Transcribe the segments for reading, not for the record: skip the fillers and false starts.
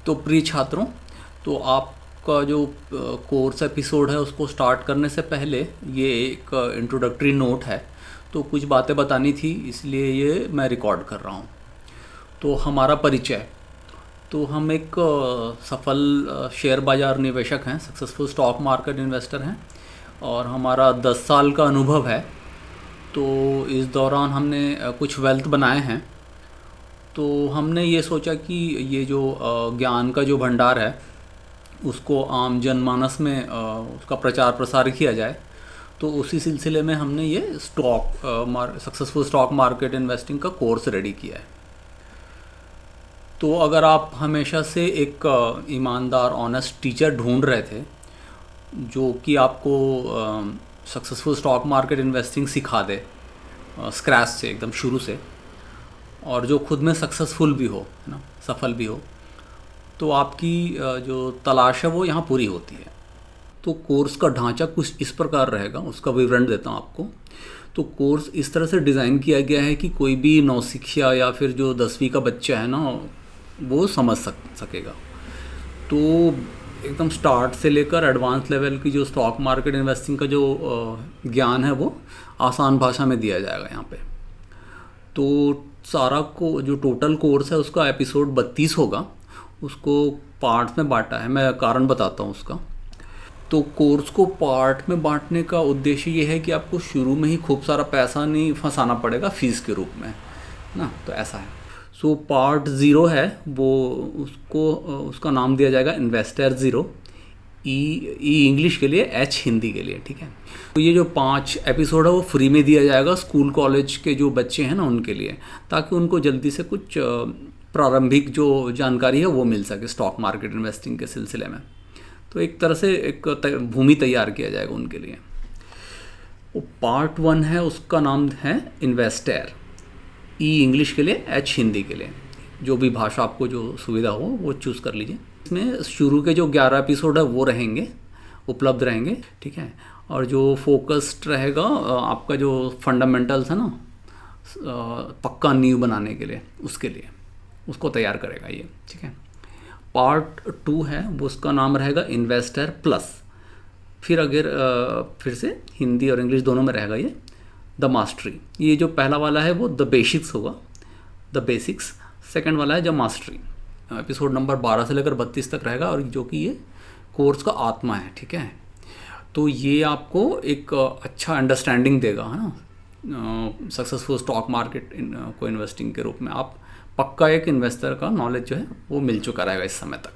तो प्रिय छात्रों, तो आपका जो कोर्स एपिसोड है उसको स्टार्ट करने से पहले ये एक इंट्रोडक्टरी नोट है। तो कुछ बातें बतानी थी, इसलिए ये मैं रिकॉर्ड कर रहा हूँ। तो हमारा परिचय, तो हम एक सफल शेयर बाज़ार निवेशक हैं, सक्सेसफुल स्टॉक मार्केट इन्वेस्टर हैं और हमारा 10 साल का अनुभव है। तो इस दौरान हमने कुछ वेल्थ बनाए हैं। तो हमने ये सोचा कि ये जो ज्ञान का जो भंडार है उसको आम जनमानस में उसका प्रचार प्रसार किया जाए। तो उसी सिलसिले में हमने ये सक्सेसफुल स्टॉक मार्केट इन्वेस्टिंग का कोर्स रेडी किया है। तो अगर आप हमेशा से एक ईमानदार ऑनेस्ट टीचर ढूंढ रहे थे जो कि आपको सक्सेसफुल स्टॉक मार्केट इन्वेस्टिंग सिखा दे स्क्रैच से, एकदम शुरू से, और जो खुद में सक्सेसफुल भी हो, है ना, सफल भी हो, तो आपकी जो तलाश है वो यहाँ पूरी होती है। तो कोर्स का ढांचा कुछ इस प्रकार रहेगा, उसका विवरण देता हूँ आपको। तो कोर्स इस तरह से डिज़ाइन किया गया है कि कोई भी नौसिखिया या फिर जो 10वीं का बच्चा है ना, वो समझ सकेगा। तो एकदम स्टार्ट से लेकर एडवांस लेवल की जो स्टॉक मार्केट इन्वेस्टिंग का जो ज्ञान है वो आसान भाषा में दिया जाएगा यहाँ पे। तो सारा को जो टोटल कोर्स है उसका एपिसोड 32 होगा, उसको पार्ट्स में बांटा है। मैं कारण बताता हूँ उसका। तो कोर्स को पार्ट में बांटने का उद्देश्य ये है कि आपको शुरू में ही खूब सारा पैसा नहीं फंसाना पड़ेगा फीस के रूप में ना, तो ऐसा है। सो पार्ट 0 है वो, उसका नाम दिया जाएगा इन्वेस्टर 0, ई इंग्लिश के लिए, एच हिंदी के लिए, ठीक है। तो ये जो 5 एपिसोड है वो फ्री में दिया जाएगा स्कूल कॉलेज के जो बच्चे हैं ना उनके लिए, ताकि उनको जल्दी से कुछ प्रारंभिक जो जानकारी है वो मिल सके स्टॉक मार्केट इन्वेस्टिंग के सिलसिले में। तो एक तरह से एक भूमि तैयार किया जाएगा उनके लिए। वो पार्ट 1 है, उसका नाम है इन्वेस्टर, ई इंग्लिश के लिए, एच हिंदी के लिए। जो भी भाषा आपको जो सुविधा हो वो चूज़ कर लीजिए। इसमें शुरू के जो 11 एपिसोड है वो रहेंगे, उपलब्ध रहेंगे, ठीक है। और जो फोकस्ड रहेगा आपका जो फंडामेंटल्स है ना, पक्का नींव बनाने के लिए, उसके लिए उसको तैयार करेगा ये, ठीक है। पार्ट 2 है वो, उसका नाम रहेगा इन्वेस्टर प्लस। फिर अगर फिर से हिंदी और इंग्लिश दोनों में रहेगा ये, द मास्टरी। ये जो पहला वाला है वो द बेसिक्स होगा, द बेसिक्स। सेकंड वाला है द मास्टरी। एपिसोड नंबर 12 से लेकर 32 तक रहेगा, और जो कि ये कोर्स का आत्मा है, ठीक है। तो ये आपको एक अच्छा अंडरस्टैंडिंग देगा, है ना, सक्सेसफुल स्टॉक मार्केट को इन्वेस्टिंग के रूप में। आप पक्का एक इन्वेस्टर का नॉलेज जो है वो मिल चुका रहेगा इस समय तक।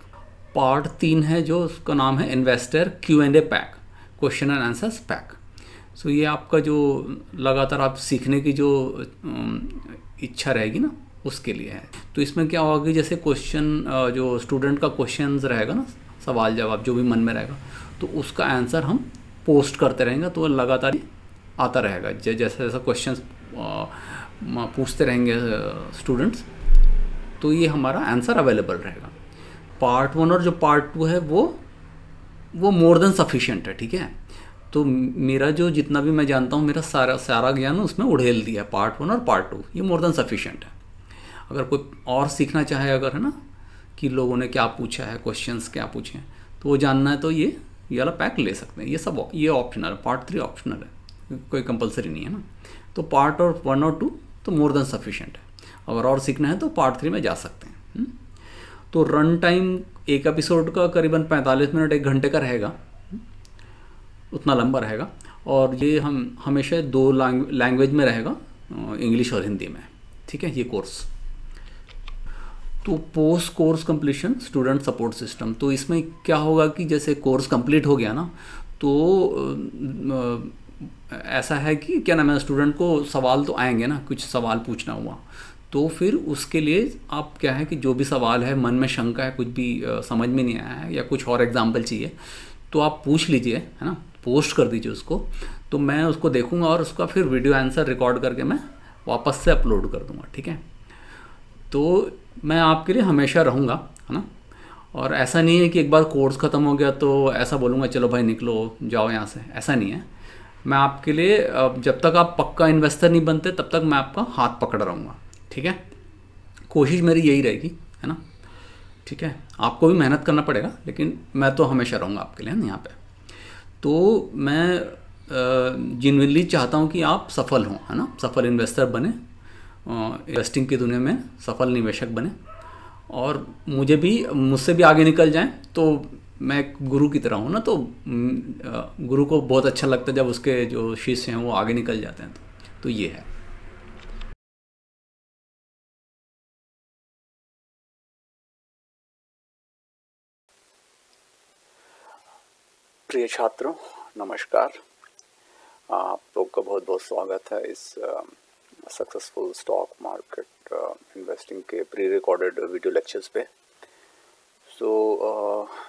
पार्ट 3 है जो, उसका नाम है investor Q&A pack, question and answers pack. So ये आपका जो लगातार आप सीखने की जो इच्छा रहेगी ना, उसके लिए है। तो इसमें क्या होगा कि जैसे क्वेश्चन, जो स्टूडेंट का क्वेश्चन रहेगा ना, सवाल जवाब जो भी मन में रहेगा, तो उसका आंसर हम पोस्ट करते रहेंगे, तो लगातार आता रहेगा। जैसे जैसा क्वेश्चन पूछते रहेंगे स्टूडेंट्स, तो ये हमारा आंसर अवेलेबल रहेगा। पार्ट 1 और जो पार्ट 2 है वो मोर देन सफिशिएंट है, ठीक है। तो मेरा जो जितना भी मैं जानता हूँ, मेरा सारा ज्ञान उसमें उड़ेल दिया है। पार्ट 1 और पार्ट 2 ये मोर देन सफिशिएंट है। अगर कोई और सीखना चाहे, अगर, है ना, कि लोगों ने क्या पूछा है, क्वेश्चंस क्या पूछे हैं, तो वो जानना है, तो ये वाला पैक ले सकते हैं। ये सब ये ऑप्शनल है, पार्ट 3 ऑप्शनल है, कोई कंपलसरी नहीं है ना। तो पार्ट 1 और 2 तो मोर देन सफिशिएंट है। अगर और सीखना है तो पार्ट 3 में जा सकते हैं। तो रन टाइम एक एपिसोड का करीबन 45 मिनट, 1 घंटे का रहेगा, उतना लंबा रहेगा। और ये हम हमेशा 2 लैंग्वेज में रहेगा, इंग्लिश और हिंदी में, ठीक है, ये कोर्स। तो post course completion student support system, तो इसमें क्या होगा कि जैसे कोर्स कंप्लीट हो गया ना, तो ऐसा है कि क्या नाम है, स्टूडेंट को सवाल तो आएंगे ना, कुछ सवाल पूछना हुआ, तो फिर उसके लिए आप क्या है कि जो भी सवाल है, मन में शंका है, कुछ भी समझ में नहीं आया है या कुछ और एग्जाम्पल चाहिए, तो आप पूछ लीजिए, है ना, पोस्ट कर दीजिए उसको। तो मैं उसको देखूंगा और उसका फिर वीडियो आंसर रिकॉर्ड करके मैं वापस से अपलोड कर दूंगा, ठीक है। तो मैं आपके लिए हमेशा रहूँगा, है ना। और ऐसा नहीं है कि एक बार कोर्स ख़त्म हो गया तो ऐसा बोलूँगा चलो भाई निकलो जाओ यहाँ से, ऐसा नहीं है। मैं आपके लिए जब तक आप पक्का इन्वेस्टर नहीं बनते तब तक मैं आपका हाथ पकड़ रहूँगा, ठीक है। कोशिश मेरी यही रहेगी, है ना। ठीक है, आपको भी मेहनत करना पड़ेगा, लेकिन मैं तो हमेशा रहूँगा आपके लिए ना यहाँ पे। तो मैं जिनविनली चाहता हूँ कि आप सफल हों, है ना, सफल इन्वेस्टर बने, इन्वेस्टिंग की दुनिया में सफल निवेशक बने, और मुझसे भी आगे निकल जाएं। तो मैं एक गुरु की तरह हूँ ना, तो गुरु को बहुत अच्छा लगता है जब उसके जो शिष्य हैं वो आगे निकल जाते हैं। तो ये है। प्रिय छात्रों, नमस्कार। आप लोग का बहुत बहुत स्वागत है इस सक्सेसफुल स्टॉक मार्केट इन्वेस्टिंग के प्री रिकॉर्डेड वीडियो लेक्चर्स पे।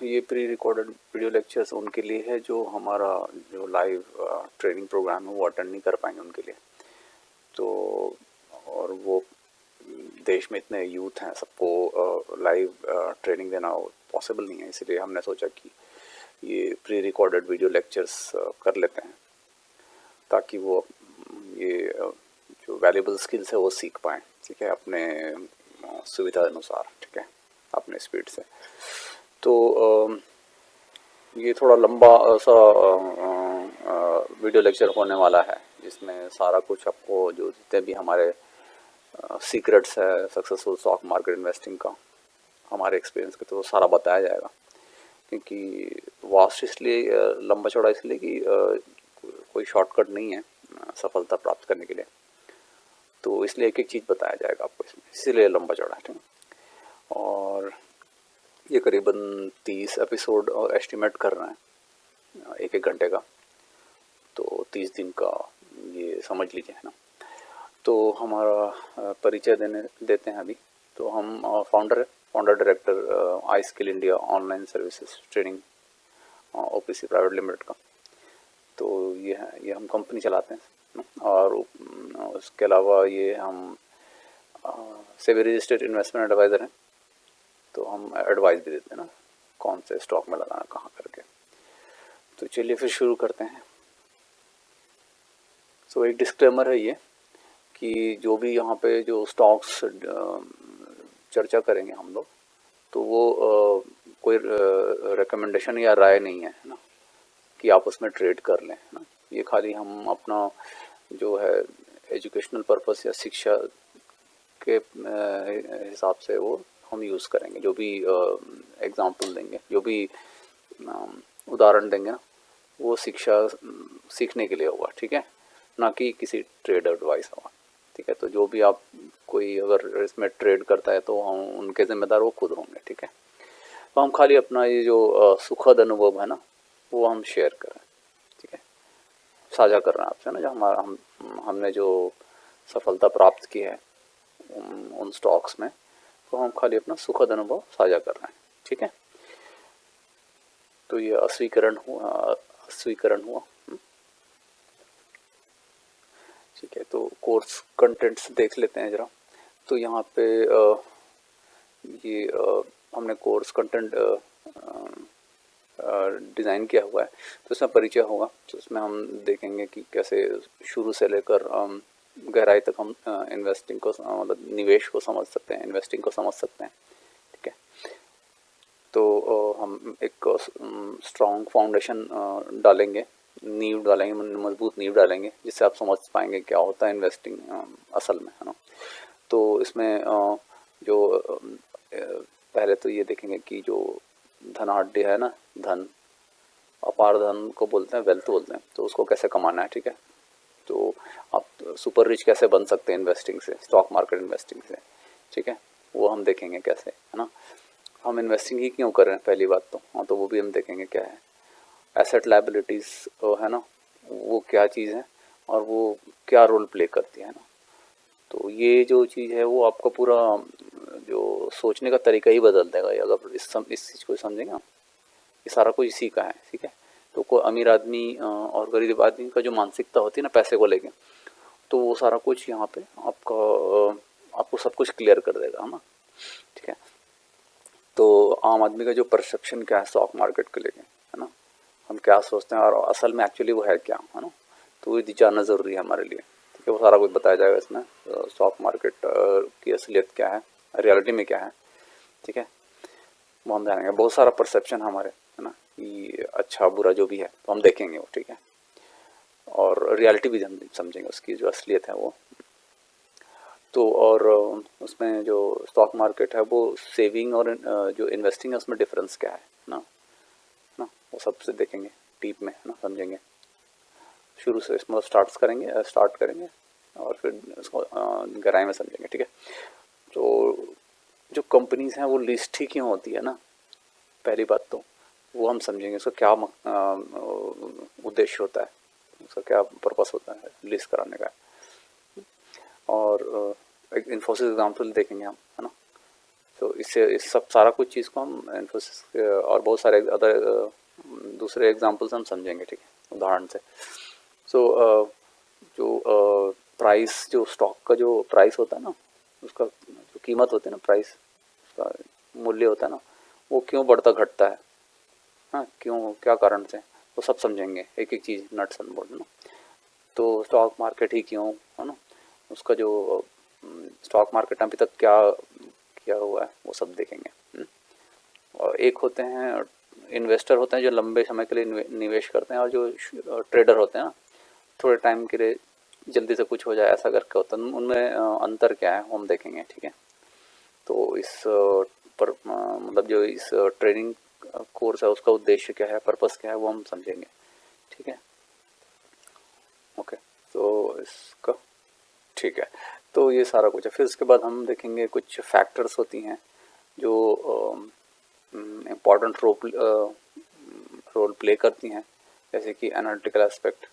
ये प्री रिकॉर्डेड वीडियो लेक्चर्स उनके लिए है जो हमारा जो लाइव ट्रेनिंग प्रोग्राम है वो अटेंड नहीं कर पाएंगे उनके लिए। तो और वो देश में इतने यूथ हैं, सबको लाइव ट्रेनिंग देना पॉसिबल नहीं है, इसलिए हमने सोचा कि ये प्री रिकॉर्डेड वीडियो लेक्चर्स कर लेते हैं ताकि वो ये जो वैल्यूबल स्किल्स है वो सीख पाएँ, ठीक है, अपने सुविधा अनुसार, ठीक है, अपने स्पीड से। तो ये थोड़ा लंबा सा वीडियो लेक्चर होने वाला है, जिसमें सारा कुछ आपको जो जितने भी हमारे सीक्रेट्स है सक्सेसफुल स्टॉक मार्केट इन्वेस्टिंग का, हमारे एक्सपीरियंस के, तो सारा बताया जाएगा। क्योंकि वास्ट इसलिए लंबा चौड़ा इसलिए कि कोई शॉर्टकट नहीं है सफलता प्राप्त करने के लिए, तो इसलिए एक एक चीज़ बताया जाएगा आपको इसमें, इसीलिए लंबा चौड़ा है, ठीक है। और ये करीबन 30 एपिसोड एस्टिमेट कर रहे हैं एक एक घंटे का, तो 30 दिन का ये समझ लीजिए, है ना। तो हमारा परिचय देते हैं अभी। तो हम founder director I skill India online services training OPC private limited का। तो ये हम कंपनी चलाते हैं, और उसके अलावा ये हम सेबी रजिस्टर्ड इन्वेस्टमेंट एडवाइज़र हैं। तो हम एडवाइस भी देते हैं ना, कौन से स्टॉक में लगाना, कहाँ करके। तो चलिए फिर शुरू करते हैं। तो एक डिस्क्लेमर है ये कि जो भी यहाँ पे जो स्टॉक्स चर्चा करेंगे हम लोग, तो वो कोई रिकमेंडेशन या राय नहीं है ना, कि आप उसमें ट्रेड कर लें, है ना। ये खाली हम अपना जो है एजुकेशनल पर्पस या शिक्षा के हिसाब से वो हम यूज़ करेंगे। जो भी एग्जांपल देंगे, जो भी उदाहरण देंगे ना, वो शिक्षा सीखने के लिए होगा, ठीक है, ना कि किसी ट्रेड एडवाइस होगा, ठीक है। तो जो भी आप कोई अगर इसमें ट्रेड करता है तो हम उनके जिम्मेदार वो खुद होंगे, ठीक है। तो हम खाली अपना ये जो सुखद अनुभव है ना, वो हम शेयर करें, ठीक है, साझा कर रहे हैं आपसे ना, जो हमने जो सफलता प्राप्त की है उन स्टॉक्स में, तो हम खाली अपना सुखद अनुभव साझा कर रहे हैं, ठीक है। तो ये अस्वीकरण हुआ। ठीक है, तो कोर्स कंटेंट्स देख लेते हैं ज़रा। तो यहाँ पे हमने कोर्स कंटेंट डिज़ाइन किया हुआ है। तो इसमें परिचय होगा, तो इसमें हम देखेंगे कि कैसे शुरू से लेकर गहराई तक हम इन्वेस्टिंग को, मतलब निवेश को समझ सकते हैं, इन्वेस्टिंग को समझ सकते हैं, ठीक है। तो हम एक स्ट्रॉन्ग फाउंडेशन डालेंगे, नींव डालेंगे, मजबूत नींव डालेंगे, जिससे आप समझ पाएंगे क्या होता है इन्वेस्टिंग असल में, है ना। तो इसमें जो पहले तो ये देखेंगे कि जो धनाढ़ है ना, धन, अपार धन को बोलते हैं, वेल्थ बोलते हैं, तो उसको कैसे कमाना है, ठीक है। तो आप सुपर रिच कैसे बन सकते हैं इन्वेस्टिंग से, स्टॉक मार्केट इन्वेस्टिंग से, ठीक है, वो हम देखेंगे कैसे, है ना। हम इन्वेस्टिंग ही क्यों कर रहे हैं, पहली बात तो, हाँ, तो वो भी हम देखेंगे क्या है, एसेट लायबिलिटीज़ है ना, वो क्या चीज़ है और वो क्या रोल प्ले करती है ना। तो ये जो चीज़ है वो आपका पूरा जो सोचने का तरीका ही बदल देगा, अगर इस चीज़ को समझेंगे हम। ये सारा कुछ इसी का है, ठीक है। तो कोई अमीर आदमी और गरीब आदमी का जो मानसिकता होती है ना पैसे को लेके, तो वो सारा कुछ यहाँ पे आपको सब कुछ क्लियर कर देगा, है ना, ठीक है। तो आम आदमी का जो परसेप्शन क्या है स्टॉक मार्केट को लेके, है ना, हम क्या सोचते हैं और असल में एक्चुअली वो है क्या, है ना, तो ये जानना ज़रूरी है हमारे लिए, ठीक है। वो सारा कुछ बताया जाएगा इसमें, स्टॉक मार्केट की असलियत क्या है, रियलिटी में क्या है, ठीक है। वो हम जानेंगे। बहुत सारा परसेप्शन हमारे, है ना, कि अच्छा बुरा जो भी है तो हम देखेंगे वो, ठीक है। और रियलिटी भी हम समझेंगे, उसकी जो असलियत है वो। तो और उसमें जो स्टॉक मार्केट है वो सेविंग और जो इन्वेस्टिंग है उसमें डिफरेंस क्या है ना, वो सबसे देखेंगे डीप में, है ना, समझेंगे शुरू से, मतलब स्टार्ट करेंगे और फिर उसको गहराई में समझेंगे, ठीक है। तो जो कंपनीज हैं वो लिस्ट ही क्यों होती है ना, पहली बात तो वो हम समझेंगे, उसका क्या उद्देश्य होता है, उसका क्या पर्पस होता है लिस्ट कराने का। और एक इन्फोसिस एग्जाम्पल देखेंगे हम, है ना। तो इससे इस सब सारा कुछ चीज़ को हम इन्फोसिस और बहुत सारे अदर दूसरे एग्जाम्पल्स हम समझेंगे, ठीक है, उदाहरण से। सो जो प्राइस, जो स्टॉक का जो प्राइस होता है ना, उसका जो कीमत होती है ना, प्राइस, उसका मूल्य होता है ना, वो क्यों बढ़ता घटता है, हाँ, क्यों, क्या कारण से, वो सब समझेंगे, एक एक चीज़ नट्स एंड बोल्ट ना। तो स्टॉक मार्केट ही क्यों, है ना, उसका जो स्टॉक मार्केट में अभी तक क्या किया हुआ है वो सब देखेंगे। और एक होते हैं इन्वेस्टर, होते हैं जो लंबे समय के लिए निवेश करते हैं, और जो ट्रेडर होते हैं ना, थोड़े टाइम के लिए जल्दी से कुछ हो जाए ऐसा करके होता है, उनमें अंतर क्या है वो हम देखेंगे, ठीक है। तो इस पर मतलब जो इस ट्रेनिंग कोर्स है उसका उद्देश्य क्या है, पर्पस क्या है, वो हम समझेंगे, ठीक है। ओके, तो इसका ठीक है, तो ये सारा कुछ है। फिर उसके बाद हम देखेंगे कुछ फैक्टर्स होती हैं जो इम्पॉर्टेंट रोल प्ले करती हैं, जैसे कि एनालिटिकल एस्पेक्ट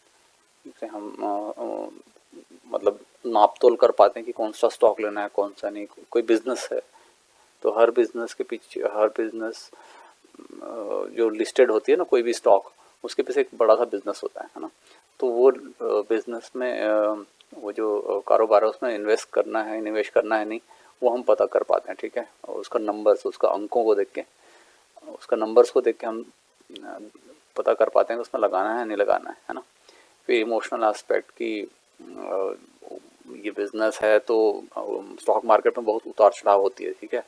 से हम मतलब नाप तोल कर पाते हैं कि कौन सा स्टॉक लेना है कौन सा नहीं। कोई बिजनेस है तो हर बिजनेस के पीछे, हर बिजनेस जो लिस्टेड होती है ना, कोई भी स्टॉक, उसके पीछे एक बड़ा सा बिजनेस होता है ना। तो वो बिजनेस में वो जो कारोबार है उसमें इन्वेस्ट करना है, निवेश करना है नहीं, वो हम पता कर पाते हैं, ठीक है। और उसका नंबर्स, उसका अंकों को देख के, उसका नंबर्स को देख के हम पता कर पाते हैं कि उसमें लगाना है नहीं लगाना है ना। फिर इमोशनल एस्पेक्ट की ये बिजनेस है तो स्टॉक मार्केट में बहुत उतार चढ़ाव होती है, ठीक है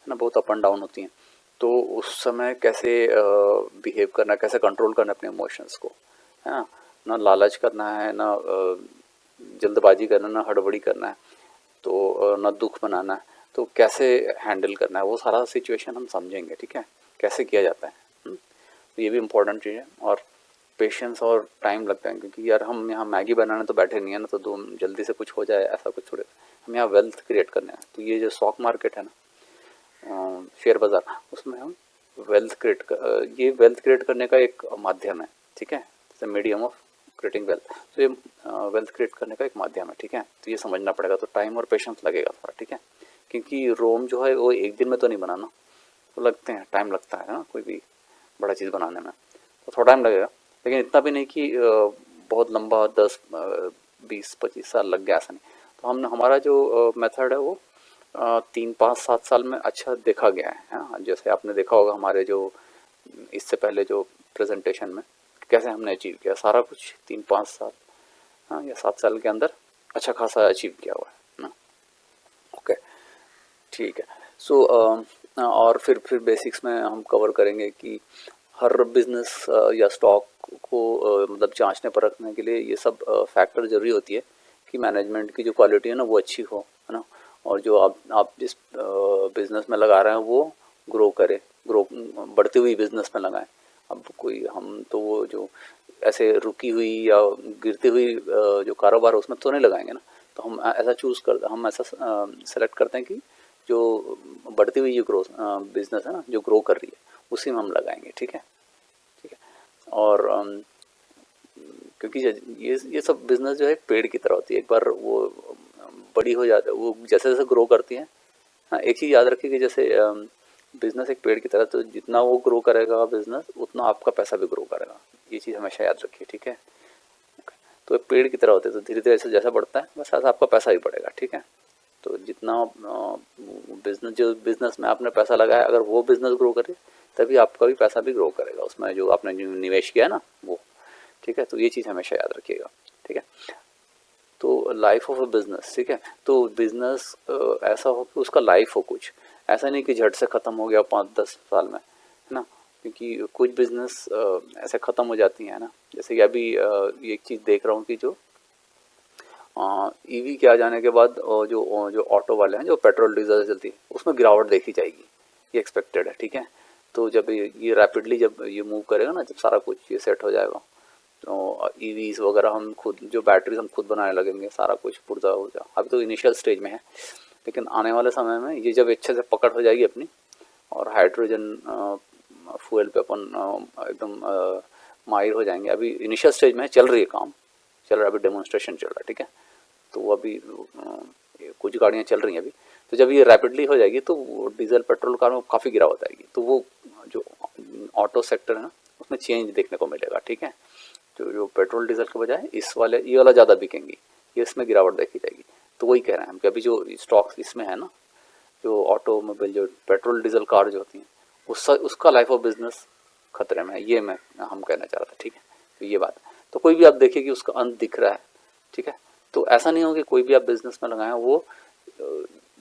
ना, बहुत अप एंड डाउन होती हैं। तो उस समय कैसे बिहेव करना है, कैसे कंट्रोल करना है अपने इमोशंस को, है ना लालच करना है, ना जल्दबाजी करना, ना हड़बड़ी करना है, तो ना दुख मनाना है, तो कैसे हैंडल करना है वो सारा सिचुएशन हम समझेंगे, ठीक है, कैसे किया जाता है। तो ये भी इम्पोर्टेंट चीज़ है। और पेशेंस और टाइम लगता है, क्योंकि यार हम यहाँ मैगी बनाने तो बैठे नहीं है ना, तो दो जल्दी से कुछ हो जाए ऐसा कुछ थोड़े, हम यहाँ वेल्थ क्रिएट करने हैं। तो ये जो स्टॉक मार्केट है ना, शेयर बाज़ार, उसमें हम ये वेल्थ क्रिएट करने का एक माध्यम है, ठीक है, जैसे मीडियम ऑफ क्रिएटिंग वेल्थ। तो ये वेल्थ क्रिएट करने का एक माध्यम है, ठीक है। तो ये समझना पड़ेगा, तो टाइम और पेशेंस लगेगा थोड़ा, ठीक है, क्योंकि रोम जो है वो एक दिन में तो नहीं बनाना, तो लगते हैं, टाइम लगता है ना कोई भी बड़ा चीज़ बनाने में, तो थोड़ा टाइम लगेगा, लेकिन इतना भी नहीं कि बहुत लंबा 10 20 25 साल लग गया, ऐसा नहीं। तो हमने, हमारा जो मेथड है वो 3 5 7 साल में अच्छा देखा गया है ना। जैसे आपने देखा होगा हमारे जो इससे पहले जो प्रेजेंटेशन में कैसे हमने अचीव किया सारा कुछ 3 5 साल, हाँ, या 7 साल के अंदर अच्छा खासा अचीव किया हुआ है ना। ओके, ठीक है। सो और फिर बेसिक्स में हम कवर करेंगे कि हर बिजनेस या स्टॉक को मतलब जांचने परखने के लिए ये सब फैक्टर जरूरी होती है कि मैनेजमेंट की जो क्वालिटी है ना वो अच्छी हो, है ना, और जो आप जिस बिजनेस में लगा रहे हैं वो ग्रो बढ़ती हुई बिजनेस में लगाएं। अब कोई हम तो वो जो ऐसे रुकी हुई या गिरती हुई जो कारोबार है उसमें तो नहीं लगाएंगे ना। तो हम ऐसा सेलेक्ट करते हैं कि जो बढ़ती हुई जो ग्रोथ बिजनेस है ना, जो ग्रो कर रही है, उसी में हम लगाएंगे, ठीक है, ठीक है। और क्योंकि ये सब बिजनेस जो है पेड़ की तरह होती है, एक बार वो बड़ी हो जाती है, वो जैसे जैसे ग्रो करती है। हाँ, एक चीज़ याद रखिए कि जैसे बिजनेस एक पेड़ की तरह, तो जितना वो ग्रो करेगा बिजनेस उतना आपका पैसा भी ग्रो करेगा, ये चीज़ हमेशा याद रखिए, ठीक है। तो एक पेड़ की तरह होते हैं, तो धीरे धीरे ऐसे जैसा बढ़ता है वैसा ऐसा आपका पैसा भी बढ़ेगा, ठीक है। तो जितना जो बिजनेस में आपने पैसा लगाया, अगर वो बिजनेस ग्रो करे तभी आपका भी पैसा भी ग्रो करेगा उसमें जो आपने निवेश किया है ना वो, ठीक है। तो ये चीज़ हमेशा याद रखिएगा, ठीक है। तो लाइफ ऑफ अ बिजनेस, ठीक है, तो बिजनेस ऐसा हो कि उसका लाइफ हो कुछ, ऐसा नहीं कि झट से ख़त्म हो गया 5-10 साल में, है ना, क्योंकि कुछ बिजनेस ऐसे ख़त्म हो जाती हैं ना। जैसे कि अभी ये एक चीज़ देख रहा हूँ कि जो ईवी के आ जाने के बाद जो ऑटो वाले हैं जो पेट्रोल डीजल से चलती है उसमें गिरावट देखी जाएगी, ये एक्सपेक्टेड है, ठीक है। तो जब ये रैपिडली जब ये मूव करेगा ना, जब सारा कुछ ये सेट हो जाएगा तो ईवीज वगैरह हम खुद, जो बैटरीज हम खुद बनाने लगेंगे, सारा कुछ पुर्जा हो जा। अभी तो इनिशियल स्टेज में है, लेकिन आने वाले समय में ये जब अच्छे से पकड़ हो जाएगी अपनी, और हाइड्रोजन फ्यूल पे अपन एकदम माहिर हो जाएंगे। अभी इनिशियल स्टेज में चल रही है, काम चल रहा है, अभी डेमोन्स्ट्रेशन चल रहा है, ठीक है। तो अभी कुछ गाड़ियाँ चल रही हैं अभी। तो जब ये रैपिडली हो जाएगी तो डीजल पेट्रोल कार में काफ़ी गिरावट आएगी, तो वो जो ऑटो सेक्टर है ना उसमें चेंज देखने को मिलेगा, ठीक है। जो पेट्रोल डीजल के बजाय इस वाले ये वाला ज़्यादा बिकेंगी, ये इसमें गिरावट देखी जाएगी। तो वही कह रहे हैं हम कि अभी जो स्टॉक्स इसमें है ना, जो ऑटोमोबाइल जो पेट्रोल डीजल कार जो होती हैं उसका लाइफ ऑफ बिजनेस खतरे में है, ये हम कहना चाह रहा था, ठीक है। तो ये बात, तो कोई भी आप देखिए कि उसका अंत दिख रहा है, ठीक है। तो ऐसा नहीं हो कि कोई भी आप बिजनेस में लगाएं वो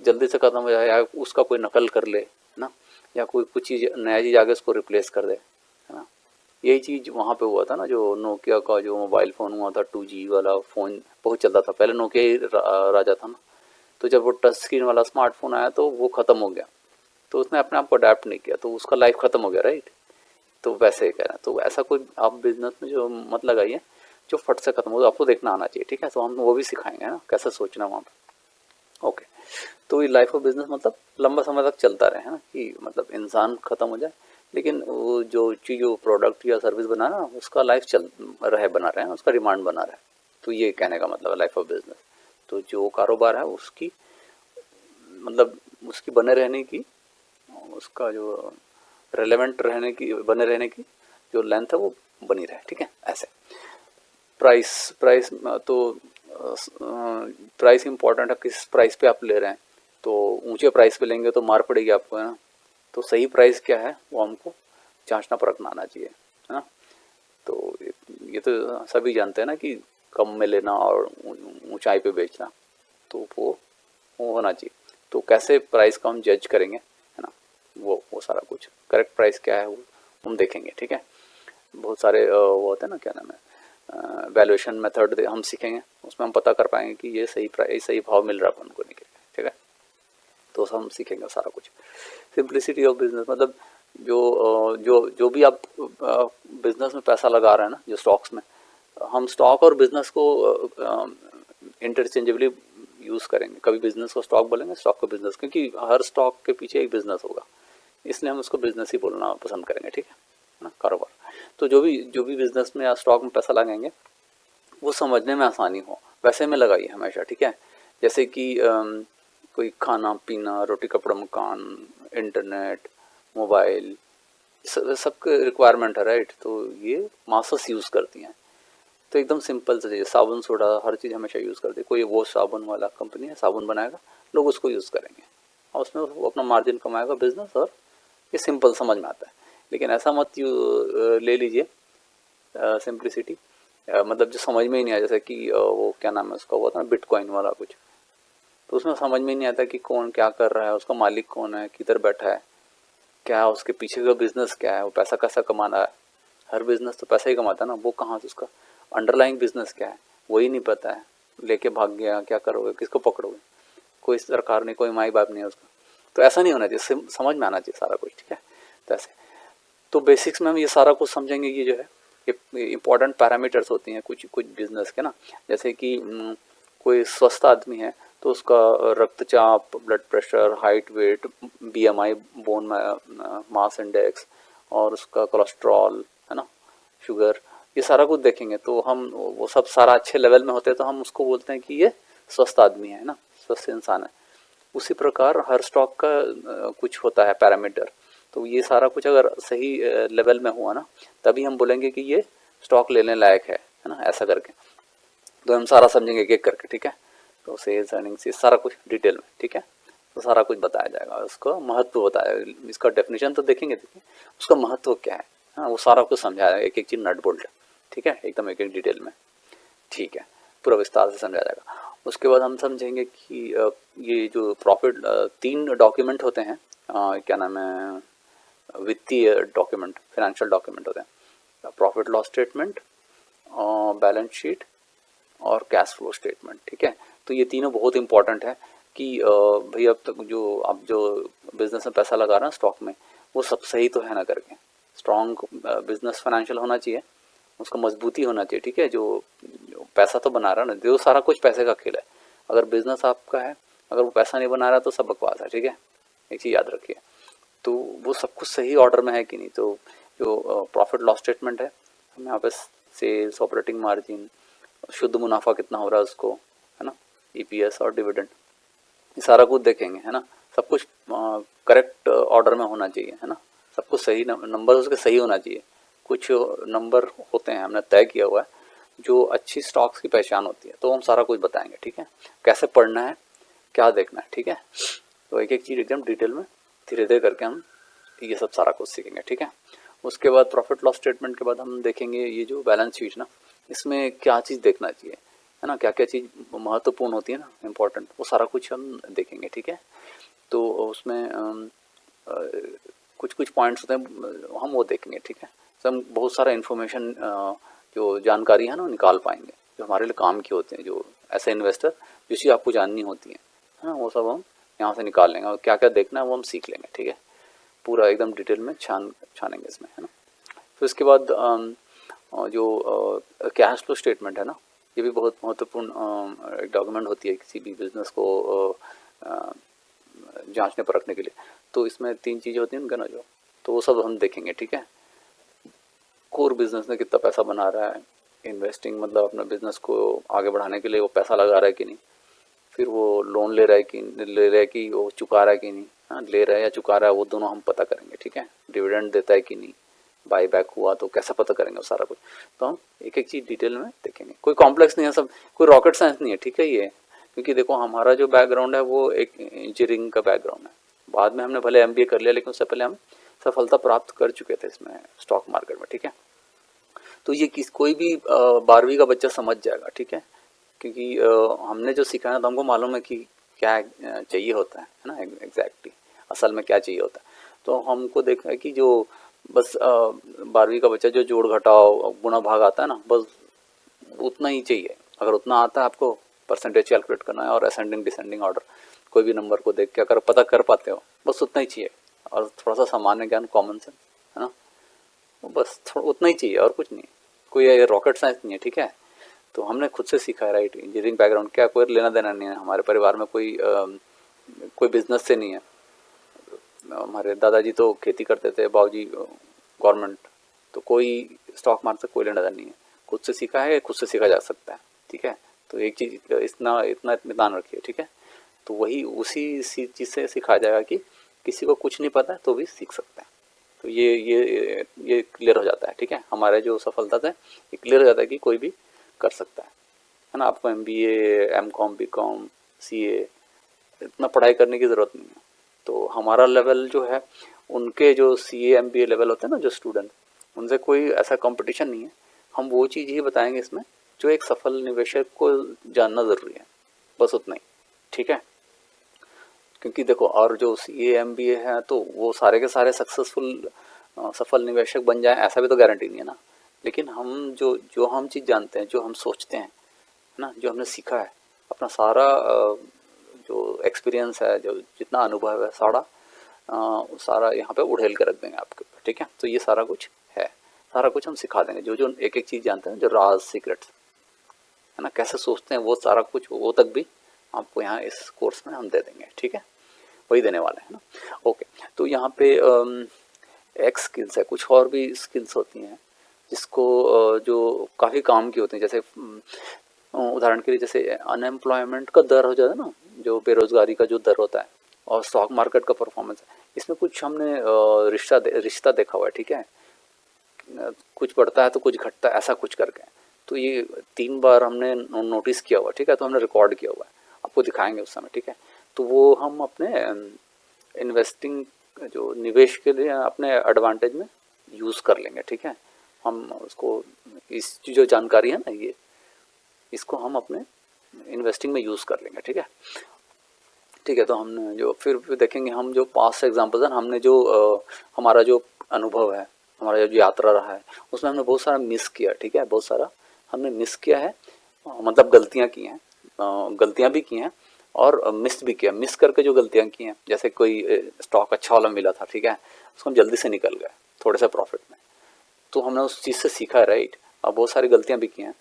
जल्दी से खत्म हो जाए, या उसका कोई नकल कर ले ना, या कोई कुछ चीज़ नया चीज़ आगे उसको रिप्लेस कर दे, है ना। यही चीज़ वहाँ पे हुआ था ना, जो नोकिया का जो मोबाइल फ़ोन हुआ था 2G वाला फ़ोन, बहुत चलता था पहले, नोकिया ही राजा था ना। तो जब वो टच स्क्रीन वाला स्मार्टफोन आया तो वो ख़त्म हो गया, तो उसने अपने आप को अडेप्ट नहीं किया, तो उसका लाइफ ख़त्म हो गया, राइट। तो वैसे ही कह रहे हैं, तो ऐसा कोई आप बिजनेस में जो मत लगाइए जो फट से खत्म हो, आपको देखना आना चाहिए, ठीक है। तो हम वो भी सिखाएंगे ना, कैसे सोचना वहाँ पे, ओके। तो ये लाइफ ऑफ बिजनेस मतलब लंबा समय तक चलता रहे, है ना, कि मतलब इंसान खत्म हो जाए लेकिन वो जो चीज़, जो प्रोडक्ट या सर्विस बना ना, उसका लाइफ चल रहे, बना रहे, उसका डिमांड बना रहे। तो ये कहने का मतलब है लाइफ ऑफ बिजनेस। तो जो कारोबार है उसकी मतलब उसकी बने रहने की, उसका जो रेलेवेंट रहने की, बने रहने की जो लेंथ है वो बनी रहे, ठीक है। ऐसे प्राइस प्राइस तो प्राइस इंपॉर्टेंट है, किस प्राइस पे आप ले रहे हैं। तो ऊंचे प्राइस पे लेंगे तो मार पड़ेगी आपको, है ना। तो सही प्राइस क्या है वो हमको जांचना परखना आना चाहिए, है ना। तो ये तो सभी जानते हैं ना कि कम में लेना और ऊंचाई पे बेचना, तो वो होना चाहिए। तो कैसे प्राइस का हम जज करेंगे, है ना, वो सारा कुछ करेक्ट प्राइस क्या है वो हम देखेंगे, ठीक है। बहुत सारे वो होते हैं ना, क्या नाम है, वैल्यूएशन मेथड हम सीखेंगे, उसमें हम पता कर पाएंगे कि ये सही प्राइस, सही भाव मिल रहा है अपन को, नहीं, ठीक है। तो हम सीखेंगे सारा कुछ। सिंप्लिसिटी ऑफ बिजनेस मतलब जो भी आप बिजनेस में पैसा लगा रहे हैं ना, जो स्टॉक्स में, हम स्टॉक और बिजनेस को इंटरचेंजेबली यूज़ करेंगे। कभी बिजनेस को स्टॉक बोलेंगे, स्टॉक को बिजनेस, क्योंकि हर स्टॉक के पीछे एक बिजनेस होगा, इसलिए हम उसको बिजनेस ही बोलना पसंद करेंगे, ठीक है ना, कारोबार। तो जो भी बिजनेस में या स्टॉक में पैसा लगाएंगे वो समझने में आसानी हो वैसे में लगाइए हमेशा, ठीक है। जैसे कि कोई खाना पीना, रोटी कपड़ा मकान, इंटरनेट, मोबाइल, सबके रिक्वायरमेंट है, राइट। तो ये मासस यूज़ करती हैं। तो एकदम सिंपल से चाहिए, साबुन सोडा हर चीज़ हमेशा यूज़ करती है। कोई वो साबुन वाला कंपनी है, साबुन बनाएगा, लोग उसको यूज़ करेंगे और उसमें वो अपना मार्जिन कमाएगा बिजनेस, और ये सिंपल समझ में आता है। लेकिन ऐसा मत ले लीजिए सिंप्लिसिटी, मतलब जो समझ में ही नहीं आया, जैसे कि वो क्या नाम है उसका, हुआ था ना बिटकॉइन वाला कुछ, तो उसमें समझ में ही नहीं आता कि कौन क्या कर रहा है, उसका मालिक कौन है, किधर बैठा है, क्या है उसके पीछे का बिजनेस, क्या है वो पैसा कैसा कमा रहा है। हर बिजनेस तो पैसा ही कमाता है ना, वो कहाँ से, उसका अंडरलाइंग बिजनेस क्या है वही नहीं पता है, लेके भाग गया, क्या करोगे, किसको पकड़ोगे, कोई सरकार नहीं, कोई माई बाप नहीं है उसका। तो ऐसा नहीं होना चाहिए, समझ में आना चाहिए सारा कुछ, ठीक है। तो ऐसे तो बेसिक्स में हम ये सारा कुछ समझेंगे। ये जो है ये इंपॉर्टेंट पैरामीटर्स होती हैं कुछ कुछ बिजनेस के ना, जैसे कि कोई स्वस्थ आदमी है तो उसका रक्तचाप, blood pressure, height, weight, BMI, bone mass index, और उसका कोलेस्ट्रॉल, है ना, शुगर, ये सारा कुछ देखेंगे। तो हम वो सब सारा अच्छे लेवल में होते हैं तो हम उसको बोलते हैं कि ये स्वस्थ आदमी है ना, स्वस्थ इंसान है। उसी प्रकार हर स्टॉक का कुछ होता है पैरामीटर। तो ये सारा कुछ अगर सही लेवल में हुआ ना, तभी हम बोलेंगे कि ये स्टॉक लेने लायक है ना, ऐसा करके। तो हम सारा समझेंगे एक एक करके, ठीक है। तो सेल्स, अर्निंग्स, ये सारा कुछ डिटेल में, ठीक है। तो सारा कुछ बताया जाएगा, उसका महत्व बताया, इसका डेफिनेशन तो देखेंगे, उसका महत्व क्या है, हाँ, वो सारा कुछ समझाया, एक एक चीज़ नट बोल्ट, ठीक है, एकदम एक एक डिटेल में, ठीक है, पूरा विस्तार से समझाया जाएगा। उसके बाद हम समझेंगे कि ये जो प्रॉफिट 3 डॉक्यूमेंट होते हैं क्या नाम है, वित्तीय डॉक्यूमेंट, फाइनेंशियल डॉक्यूमेंट होते हैं, profit loss statement, balance sheet और कैश फ्लो स्टेटमेंट, ठीक है। तो ये तीनों बहुत इंपॉर्टेंट है कि भाई अब तक जो आप जो बिजनेस में पैसा लगा रहे हैं स्टॉक में, वो सब सही तो है ना करके। स्ट्रॉन्ग बिजनेस फाइनेंशियल होना चाहिए, उसका मजबूती होना चाहिए, ठीक है। जो पैसा तो बना रहा है ना, जो सारा कुछ पैसे का खेल है। अगर बिजनेस आपका है, अगर वो पैसा नहीं बना रहा तो सब बकवास है, ठीक है। एक चीज़ याद रखिए। तो वो सब कुछ सही ऑर्डर में है कि नहीं। तो जो प्रॉफिट लॉस स्टेटमेंट है, हम यहाँ पे सेल्स, ऑपरेटिंग मार्जिन, शुद्ध मुनाफा कितना हो रहा है उसको, है ना, ईपीएस और डिविडेंड, ये सारा कुछ देखेंगे, है ना। सब कुछ करेक्ट ऑर्डर में होना चाहिए, है ना। सब कुछ सही नंबर उसके सही होना चाहिए। कुछ नंबर होते हैं हमने तय किया हुआ है जो अच्छी स्टॉक्स की पहचान होती है, तो हम सारा कुछ बताएंगे, ठीक है। कैसे पढ़ना है, क्या देखना है, ठीक है। तो एक एक चीज़ एकदम डिटेल में धीरे धीरे करके हम ये सब सारा कुछ सीखेंगे, ठीक है। उसके बाद प्रॉफिट लॉस स्टेटमेंट के बाद हम देखेंगे ये जो बैलेंस शीट ना, इसमें क्या चीज़ देखना चाहिए, है ना, क्या क्या चीज़ महत्वपूर्ण होती है ना, इम्पोर्टेंट, वो सारा कुछ हम देखेंगे, ठीक है। तो उसमें कुछ कुछ पॉइंट्स होते हैं हम वो देखेंगे, ठीक है। तो हम बहुत सारा इन्फॉर्मेशन जो जानकारी है ना निकाल पाएंगे, जो हमारे लिए काम की होते हैं, जो ऐसे इन्वेस्टर जो चीज़ आपको जाननी होती है ना, वो सब हम यहाँ से निकाल लेंगे, और क्या क्या देखना है वो हम सीख लेंगे, ठीक है। पूरा एकदम डिटेल में छानेंगे इसमें, है ना। फिर उसके बाद जो कैश फ्लो स्टेटमेंट है ना, ये भी बहुत महत्वपूर्ण एक डॉक्यूमेंट होती है किसी भी बिजनेस को जांचने परखने के लिए। तो इसमें 3 चीज़ें होती हैं उनका ना, जो तो वो सब हम देखेंगे, ठीक है। कोर बिजनेस में कितना पैसा बना रहा है, इन्वेस्टिंग मतलब अपने बिजनेस को आगे बढ़ाने के लिए वो पैसा लगा रहा है कि नहीं, फिर वो लोन ले रहा है कि वो चुका रहा है कि नहीं, हाँ, ले रहा है या चुका रहा है, वो दोनों हम पता करेंगे, ठीक है। डिविडेंड देता है कि नहीं, बाई बैक हुआ तो कैसे पता करेंगे वो सारा कुछ। तो हम एक एक चीज़ डिटेल में देखेंगे, कोई कॉम्प्लेक्स नहीं है, सब कोई रॉकेट साइंस नहीं है, ठीक है ये। क्योंकि देखो हमारा जो बैकग्राउंड है वो एक इंजीनियरिंग का बैकग्राउंड है। बाद में हमने भले एमबीए कर लिया, लेकिन उससे पहले हम सफलता प्राप्त कर चुके थे इसमें स्टॉक मार्केट में, ठीक है। तो ये कोई भी 12वीं का बच्चा समझ जाएगा, ठीक है। क्योंकि हमने जो सीखा है तो हमको मालूम है कि क्या चाहिए होता है ना, एग्जैक्टली असल में क्या चाहिए होता है। तो हमको देखा है कि जो बस 12वीं का बच्चा जो जोड़ घटाव गुणा भाग आता है ना, बस उतना ही चाहिए। अगर उतना आता है आपको, परसेंटेज कैलकुलेट करना है और असेंडिंग डिसेंडिंग ऑर्डर कोई भी नंबर को देख के अगर पता कर पाते हो, बस उतना ही चाहिए। और थोड़ा सा सामान्य ज्ञान, कॉमन सेंस, है ना, बस थोड़ा उतना ही चाहिए और कुछ नहीं। कोई रॉकेट साइंस नहीं है, ठीक है। तो हमने खुद से सीखा है, राइट। इंजीनियरिंग बैकग्राउंड क्या, कोई लेना देना नहीं है हमारे परिवार में, कोई बिजनेस से नहीं है। हमारे दादाजी तो खेती करते थे, बाबूजी गवर्नमेंट, तो कोई स्टॉक मार्केट से कोई लेना देना नहीं है। खुद से सीखा है, खुद से सीखा जा सकता है, ठीक है। तो एक चीज़ इतना इतना इत्मीनान रखिए, ठीक है। तो वही उसी चीज़ से सिखाया जाएगा कि किसी को कुछ नहीं पता है तो भी सीख सकता है। तो ये क्लियर हो जाता है, ठीक है। हमारे जो सफलता से ये क्लियर हो जाता है कि कोई भी कर सकता है ना। आपको MBA, M.Com, B.Com, CA इतना पढ़ाई करने की ज़रूरत नहीं है। तो हमारा लेवल जो है, उनके जो CA MBA लेवल होते हैं ना जो स्टूडेंट, उनसे कोई ऐसा कंपटीशन नहीं है। हम वो चीज़ ही बताएंगे इसमें जो एक सफल निवेशक को जानना ज़रूरी है, बस उतना ही, ठीक है। क्योंकि देखो, और जो CA MBA है तो वो सारे के सारे सफल निवेशक बन जाए ऐसा भी तो गारंटी नहीं है ना। लेकिन हम जो जो हम चीज़ जानते हैं, जो हम सोचते हैं ना, जो हमने सीखा है, अपना सारा जो एक्सपीरियंस है, जो जितना अनुभव है, सारा यहाँ पे उड़ेल कर रख देंगे आपके ऊपर, ठीक है। तो ये सारा कुछ है, सारा कुछ हम सिखा देंगे, जो जो एक एक चीज़ जानते हैं, जो राज सीक्रेट्स, है ना, कैसे सोचते हैं, वो सारा कुछ वो तक भी आपको यहाँ इस कोर्स में हम दे देंगे, ठीक है। वही देने वाले हैं ना। ओके, तो यहाँ पे एक स्किल्स है, कुछ और भी स्किल्स होती हैं जिसको जो काफ़ी काम की होती हैं। जैसे उदाहरण के लिए, जैसे अनएम्प्लॉयमेंट का दर हो जाता है ना, जो बेरोजगारी का जो दर होता है, और स्टॉक मार्केट का परफॉर्मेंस है, इसमें कुछ हमने रिश्ता देखा हुआ है, ठीक है। कुछ बढ़ता है तो कुछ घटता है, ऐसा कुछ करके। तो ये 3 बार हमने नोटिस किया हुआ, ठीक है। तो हमने रिकॉर्ड किया हुआ है, आपको दिखाएंगे उस समय, ठीक है। तो वो हम अपने इन्वेस्टिंग जो निवेश के लिए अपने एडवांटेज में यूज़ कर लेंगे, ठीक है। हम उसको, इस जो जानकारी है ना, इसको हम अपने इन्वेस्टिंग में यूज़ कर लेंगे, ठीक है। ठीक है, तो हमने जो फिर देखेंगे हम जो पास्ट एग्जांपल्स हैं, हमने जो हमारा जो अनुभव है, हमारा जो यात्रा रहा है, उसमें हमने बहुत सारा मिस किया। ठीक है, बहुत सारा हमने मिस किया है, मतलब गलतियां की हैं, गलतियां भी की हैं और मिस भी किया। मिस करके जो गलतियां की हैं, जैसे कोई स्टॉक अच्छा वाला मिला था, ठीक है, उसको हम जल्दी से निकल गए थोड़े से प्रॉफिट में, तो हमने उस चीज़ से सीखा है, राइट। अब बहुत सारी गलतियां भी की हैं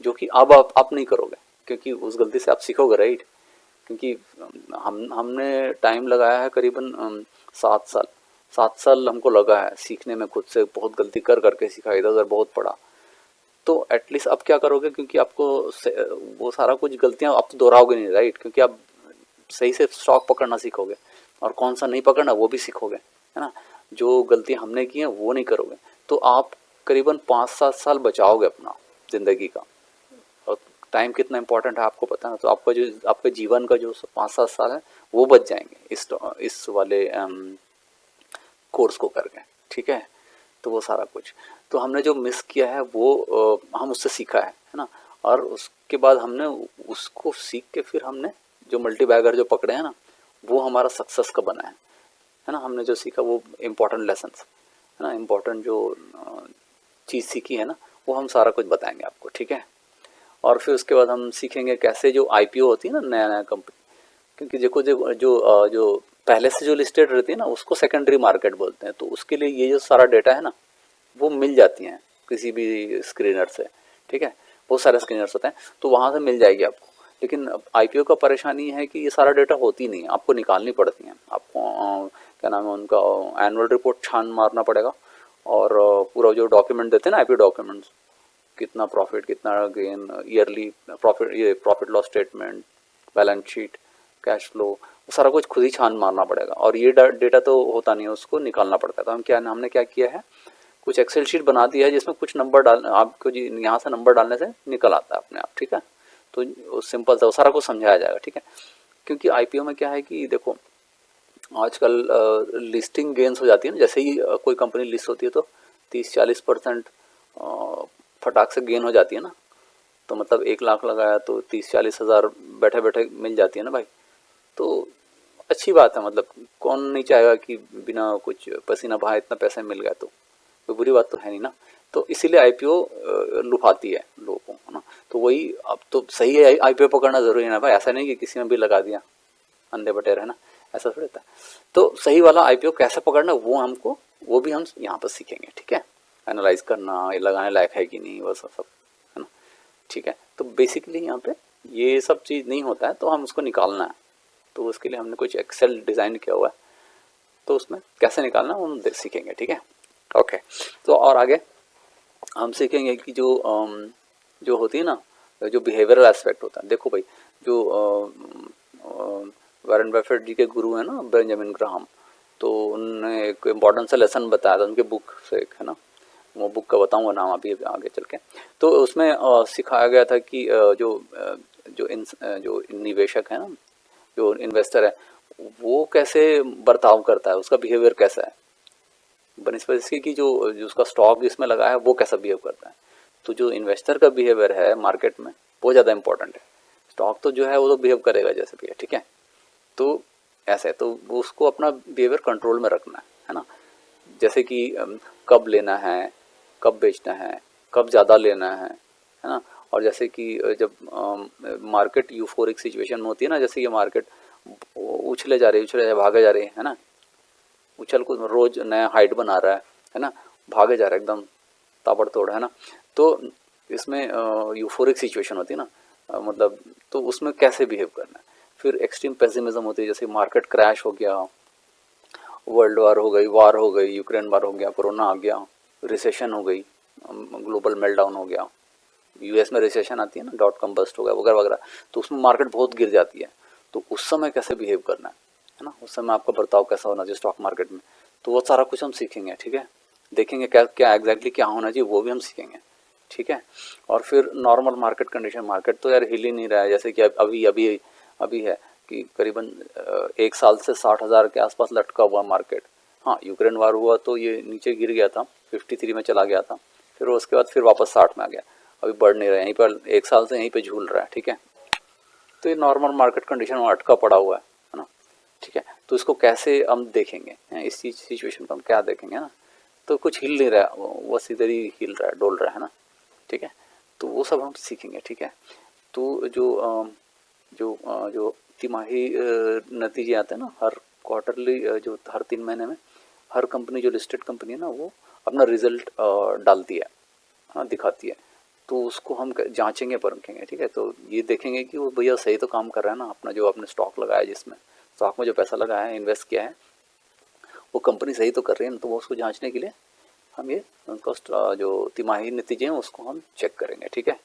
जो कि अब आप नहीं करोगे, क्योंकि उस गलती से आप सीखोगे, राइट। क्योंकि हमने टाइम लगाया है करीबन 7 साल। 7 साल हमको लगा है सीखने में, खुद से बहुत गलती कर करके सीखा, इधर उधर बहुत पड़ा। तो एटलीस्ट अब क्या करोगे, क्योंकि आपको वो सारा कुछ गलतियां आप तो दोहराओगे नहीं, राइट, क्योंकि आप सही से स्टॉक पकड़ना सीखोगे और कौन सा नहीं पकड़ना वो भी सीखोगे, है ना। जो गलती हमने की है वो नहीं करोगे, तो आप करीबन 5-7 साल बचाओगे अपना ज़िंदगी का। और टाइम कितना इंपॉर्टेंट है आपको पता है ना, तो आपका जो आपके जीवन का जो 5-7 साल है वो बच जाएंगे इस वाले कोर्स को करके। ठीक है, तो वो सारा कुछ तो हमने जो मिस किया है वो हम उससे सीखा है ना। और उसके बाद हमने उसको सीख के फिर हमने जो मल्टी बैगर जो पकड़े हैं ना, वो हमारा सक्सेस का बना है ना। हमने जो सीखा वो इम्पोर्टेंट लेसन है ना, इम्पोर्टेंट जो चीज़ सीखी है ना, वो हम सारा कुछ बताएंगे आपको। ठीक है, और फिर उसके बाद हम सीखेंगे कैसे जो आईपीओ होती है ना, नया नया कंपनी, क्योंकि देखो जो पहले से जो लिस्टेड रहती है ना, उसको सेकेंडरी मार्केट बोलते हैं। तो उसके लिए ये जो सारा डेटा है ना, वो मिल जाती हैं किसी भी स्क्रीनर से। ठीक है, बहुत सारे स्क्रीनर्स होते हैं, तो वहाँ से मिल जाएगी आपको। लेकिन आईपीओ का परेशानी है कि ये सारा डेटा होती नहीं है, आपको निकालनी पड़ती है। आपको क्या नाम है उनका, एनुअल रिपोर्ट छान मारना पड़ेगा, और पूरा जो डॉक्यूमेंट देते हैं ना, आईपीओ डॉक्यूमेंट्स, कितना प्रॉफिट कितना गेन, ईयरली प्रॉफिट, ये profit loss statement, balance sheet, cash flow, वो सारा कुछ खुद ही छान मारना पड़ेगा। और ये डेटा तो होता नहीं है, उसको निकालना पड़ता है। तो हमने क्या किया है, कुछ एक्सेल शीट बना दिया है जिसमें कुछ नंबर डाल, आपको यहाँ से नंबर डालने से निकल आता है अपने आप। ठीक है, तो सिंपल सा सारा कुछ समझाया जाएगा। ठीक है, क्योंकि आईपीओ में क्या है कि देखो आजकल लिस्टिंग गेन्स हो जाती है ना, जैसे ही कोई कंपनी लिस्ट होती है तो 30-40% फटाक से गेन हो जाती है ना। तो मतलब 1 लाख लगाया तो 30-40 हज़ार बैठे बैठे मिल जाती है ना भाई। तो अच्छी बात है, मतलब कौन नहीं चाहेगा कि बिना कुछ पसीना बहाए इतना पैसा मिल गया, तो कोई बुरी बात तो है नहीं ना। तो इसीलिए आईपीओ लुभाती है लोगों को, है ना। तो वही, अब तो सही है आईपीओ पकड़ना जरूरी है ना भाई, ऐसा नहीं कि किसी ने भी लगा दिया अंधे बटेर, है ना, ऐसा थोड़ा था। तो सही वाला आईपीओ कैसे पकड़ना वो भी हम यहाँ पर सीखेंगे। ठीक है, एनालाइज करना, ये लगाने लायक है कि नहीं, वो सब है ना। ठीक है, तो बेसिकली यहाँ पे ये सब चीज़ नहीं होता है, तो हम उसको निकालना है। तो उसके लिए हमने कुछ एक्सेल डिज़ाइन किया हुआ है, तो उसमें कैसे निकालना वो हम सीखेंगे। ठीक है, ओके। तो और आगे हम सीखेंगे कि जो होती है ना, जो बिहेवियरल एस्पेक्ट होता है। देखो भाई, जो वॉरेन बफेट जी के गुरु है ना, बेंजामिन ग्राहम, तो उन्होंने एक इम्पॉर्टेंट सा लेसन बताया था उनके बुक से, एक है ना, वो बुक का बताऊंगा नाम अभी आगे चल के। तो उसमें सिखाया गया था कि जो निवेशक है ना, जो इन्वेस्टर है, वो कैसे बर्ताव करता है, उसका बिहेवियर कैसा है, बनिस्पत इसकी कि जो उसका स्टॉक जिसमें लगा है वो कैसा बिहेव करता है। तो जो इन्वेस्टर का बिहेवियर है मार्केट में वो ज़्यादा इंपॉर्टेंट है। स्टॉक तो जो है वो तो बिहेव करेगा जैसे भी है, ठीक है। तो ऐसे तो वो उसको अपना बिहेवियर कंट्रोल में रखना है ना। जैसे कि कब लेना है, कब बेचना है, कब ज़्यादा लेना है ना। और जैसे कि जब मार्केट यूफोरिक सिचुएशन में होती है ना, जैसे ये मार्केट उछले जा रही है, भागे जा रही है ना, उछल कूद रोज नया हाइट बना रहा है ना, भागे जा रहा है एकदम ताबड़तोड़, है ना। तो इसमें यूफोरिक सिचुएशन होती है ना, मतलब तो उसमें कैसे बिहेव करना है। फिर एक्सट्रीम पेसिमिज्म होती है, जैसे मार्केट क्रैश हो गया, वर्ल्ड वार हो गई, यूक्रेन वार हो गया, कोरोना आ गया, रिसेशन हो गई, ग्लोबल मेल्टडाउन हो गया, यूएस में रिसेशन आती है ना, डॉट कॉम बस्ट हो गया वगैरह वगैरह, तो उसमें मार्केट बहुत गिर जाती है। तो उस समय कैसे बिहेव करना है ना, उस समय आपका बर्ताव कैसा होना चाहिए स्टॉक मार्केट में, तो वो सारा कुछ हम सीखेंगे। ठीक है, देखेंगे क्या क्या एग्जैक्टली क्या होना चाहिए, वो भी हम सीखेंगे। ठीक है, और फिर नॉर्मल मार्केट कंडीशन, मार्केट तो यार हिल ही नहीं रहा है, जैसे कि अभी अभी अभी है कि करीबन 1 साल से 60,000 के आसपास लटका हुआ मार्केट। हाँ, यूक्रेन वार हुआ तो ये नीचे गिर गया था, 53 में चला गया था, फिर उसके बाद फिर वापस 60 में आ गया, अभी बढ़ नहीं रहा है, यहीं पर 1 साल से यहीं पे झूल रहा है। ठीक है, तो ये नॉर्मल मार्केट कंडीशन में अटका पड़ा हुआ है ना। ठीक है। तो इसको कैसे हम देखेंगे, इस सिचुएशन को हम क्या देखेंगे ना, तो कुछ हिल नहीं रहा है, वो इधर ही हिल रहा है, डोल रहा है ना, ठीक है। तो वो सब हम सीखेंगे, ठीक है। तो जो तिमाही नतीजे आते हैं ना, हर क्वार्टरली, जो हर 3 महीने में हर कंपनी, जो लिस्टेड कंपनी है ना, वो अपना रिजल्ट डालती है, हाँ, दिखाती है। तो उसको हम जांचेंगे परखेंगे, ठीक है। तो ये देखेंगे कि वो भैया सही तो काम कर रहा है ना, अपना जो आपने स्टॉक लगाया, जिसमें स्टॉक में जो पैसा लगाया है, इन्वेस्ट किया है, वो कंपनी सही तो कर रही है ना। तो वो उसको जांचने के लिए हम ये उनका जो तिमाही नतीजे हैं उसको हम चेक करेंगे, ठीक है।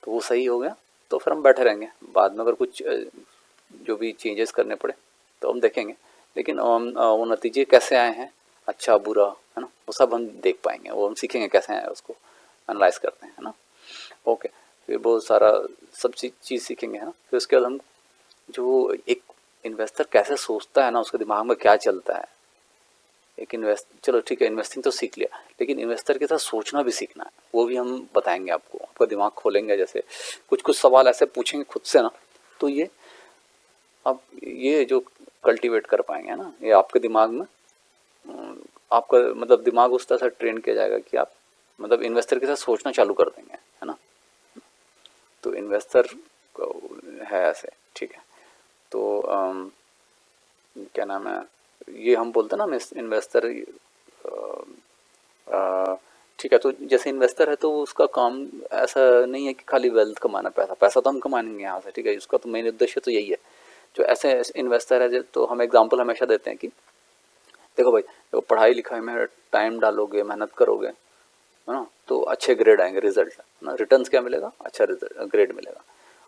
तो वो सही हो गया तो फिर हम बैठे रहेंगे, बाद में अगर कुछ जो भी चेंजेस करने पड़े तो हम देखेंगे। लेकिन वो नतीजे कैसे आए हैं, अच्छा बुरा, है ना, वो सब हम देख पाएंगे, वो हम सीखेंगे कैसे आए, उसको एनालाइज करते हैं, है ना। ओके, फिर बहुत सारा सब चीज़ सीखेंगे, है ना। फिर उसके बाद हम जो एक इन्वेस्टर कैसे सोचता है ना, उसके दिमाग में क्या चलता है, एक चलो ठीक है, इन्वेस्टिंग तो सीख लिया, लेकिन इन्वेस्टर के साथ सोचना भी सीखना है, वो भी हम बताएंगे आपको, आपका दिमाग खोलेंगे। जैसे कुछ कुछ सवाल ऐसे पूछेंगे खुद से ना, तो ये अब ये जो कल्टीवेट कर पाएंगे ना, ये आपके दिमाग में आपका मतलब दिमाग उस तरह से ट्रेन किया जाएगा कि आप मतलब इन्वेस्टर के साथ सोचना चालू कर देंगे, है ना। तो इन्वेस्टर है ऐसे, ठीक है। तो क्या नाम है, ये हम बोलते हैं ना इन्वेस्टर, ठीक है। तो जैसे इन्वेस्टर है तो उसका काम ऐसा नहीं है कि खाली वेल्थ कमाना, पैसा तो हम कमाएंगे यहाँ से, ठीक है। इसका तो मेन उद्देश्य तो यही है। जो ऐसे इन्वेस्टर है, तो हम एग्जांपल हमेशा देते हैं कि देखो भाई, देखो पढ़ाई लिखाई में टाइम डालोगे, मेहनत करोगे, है ना, तो अच्छे ग्रेड आएंगे, रिजल्ट, है ना, रिटर्न्स क्या मिलेगा, अच्छा ग्रेड मिलेगा।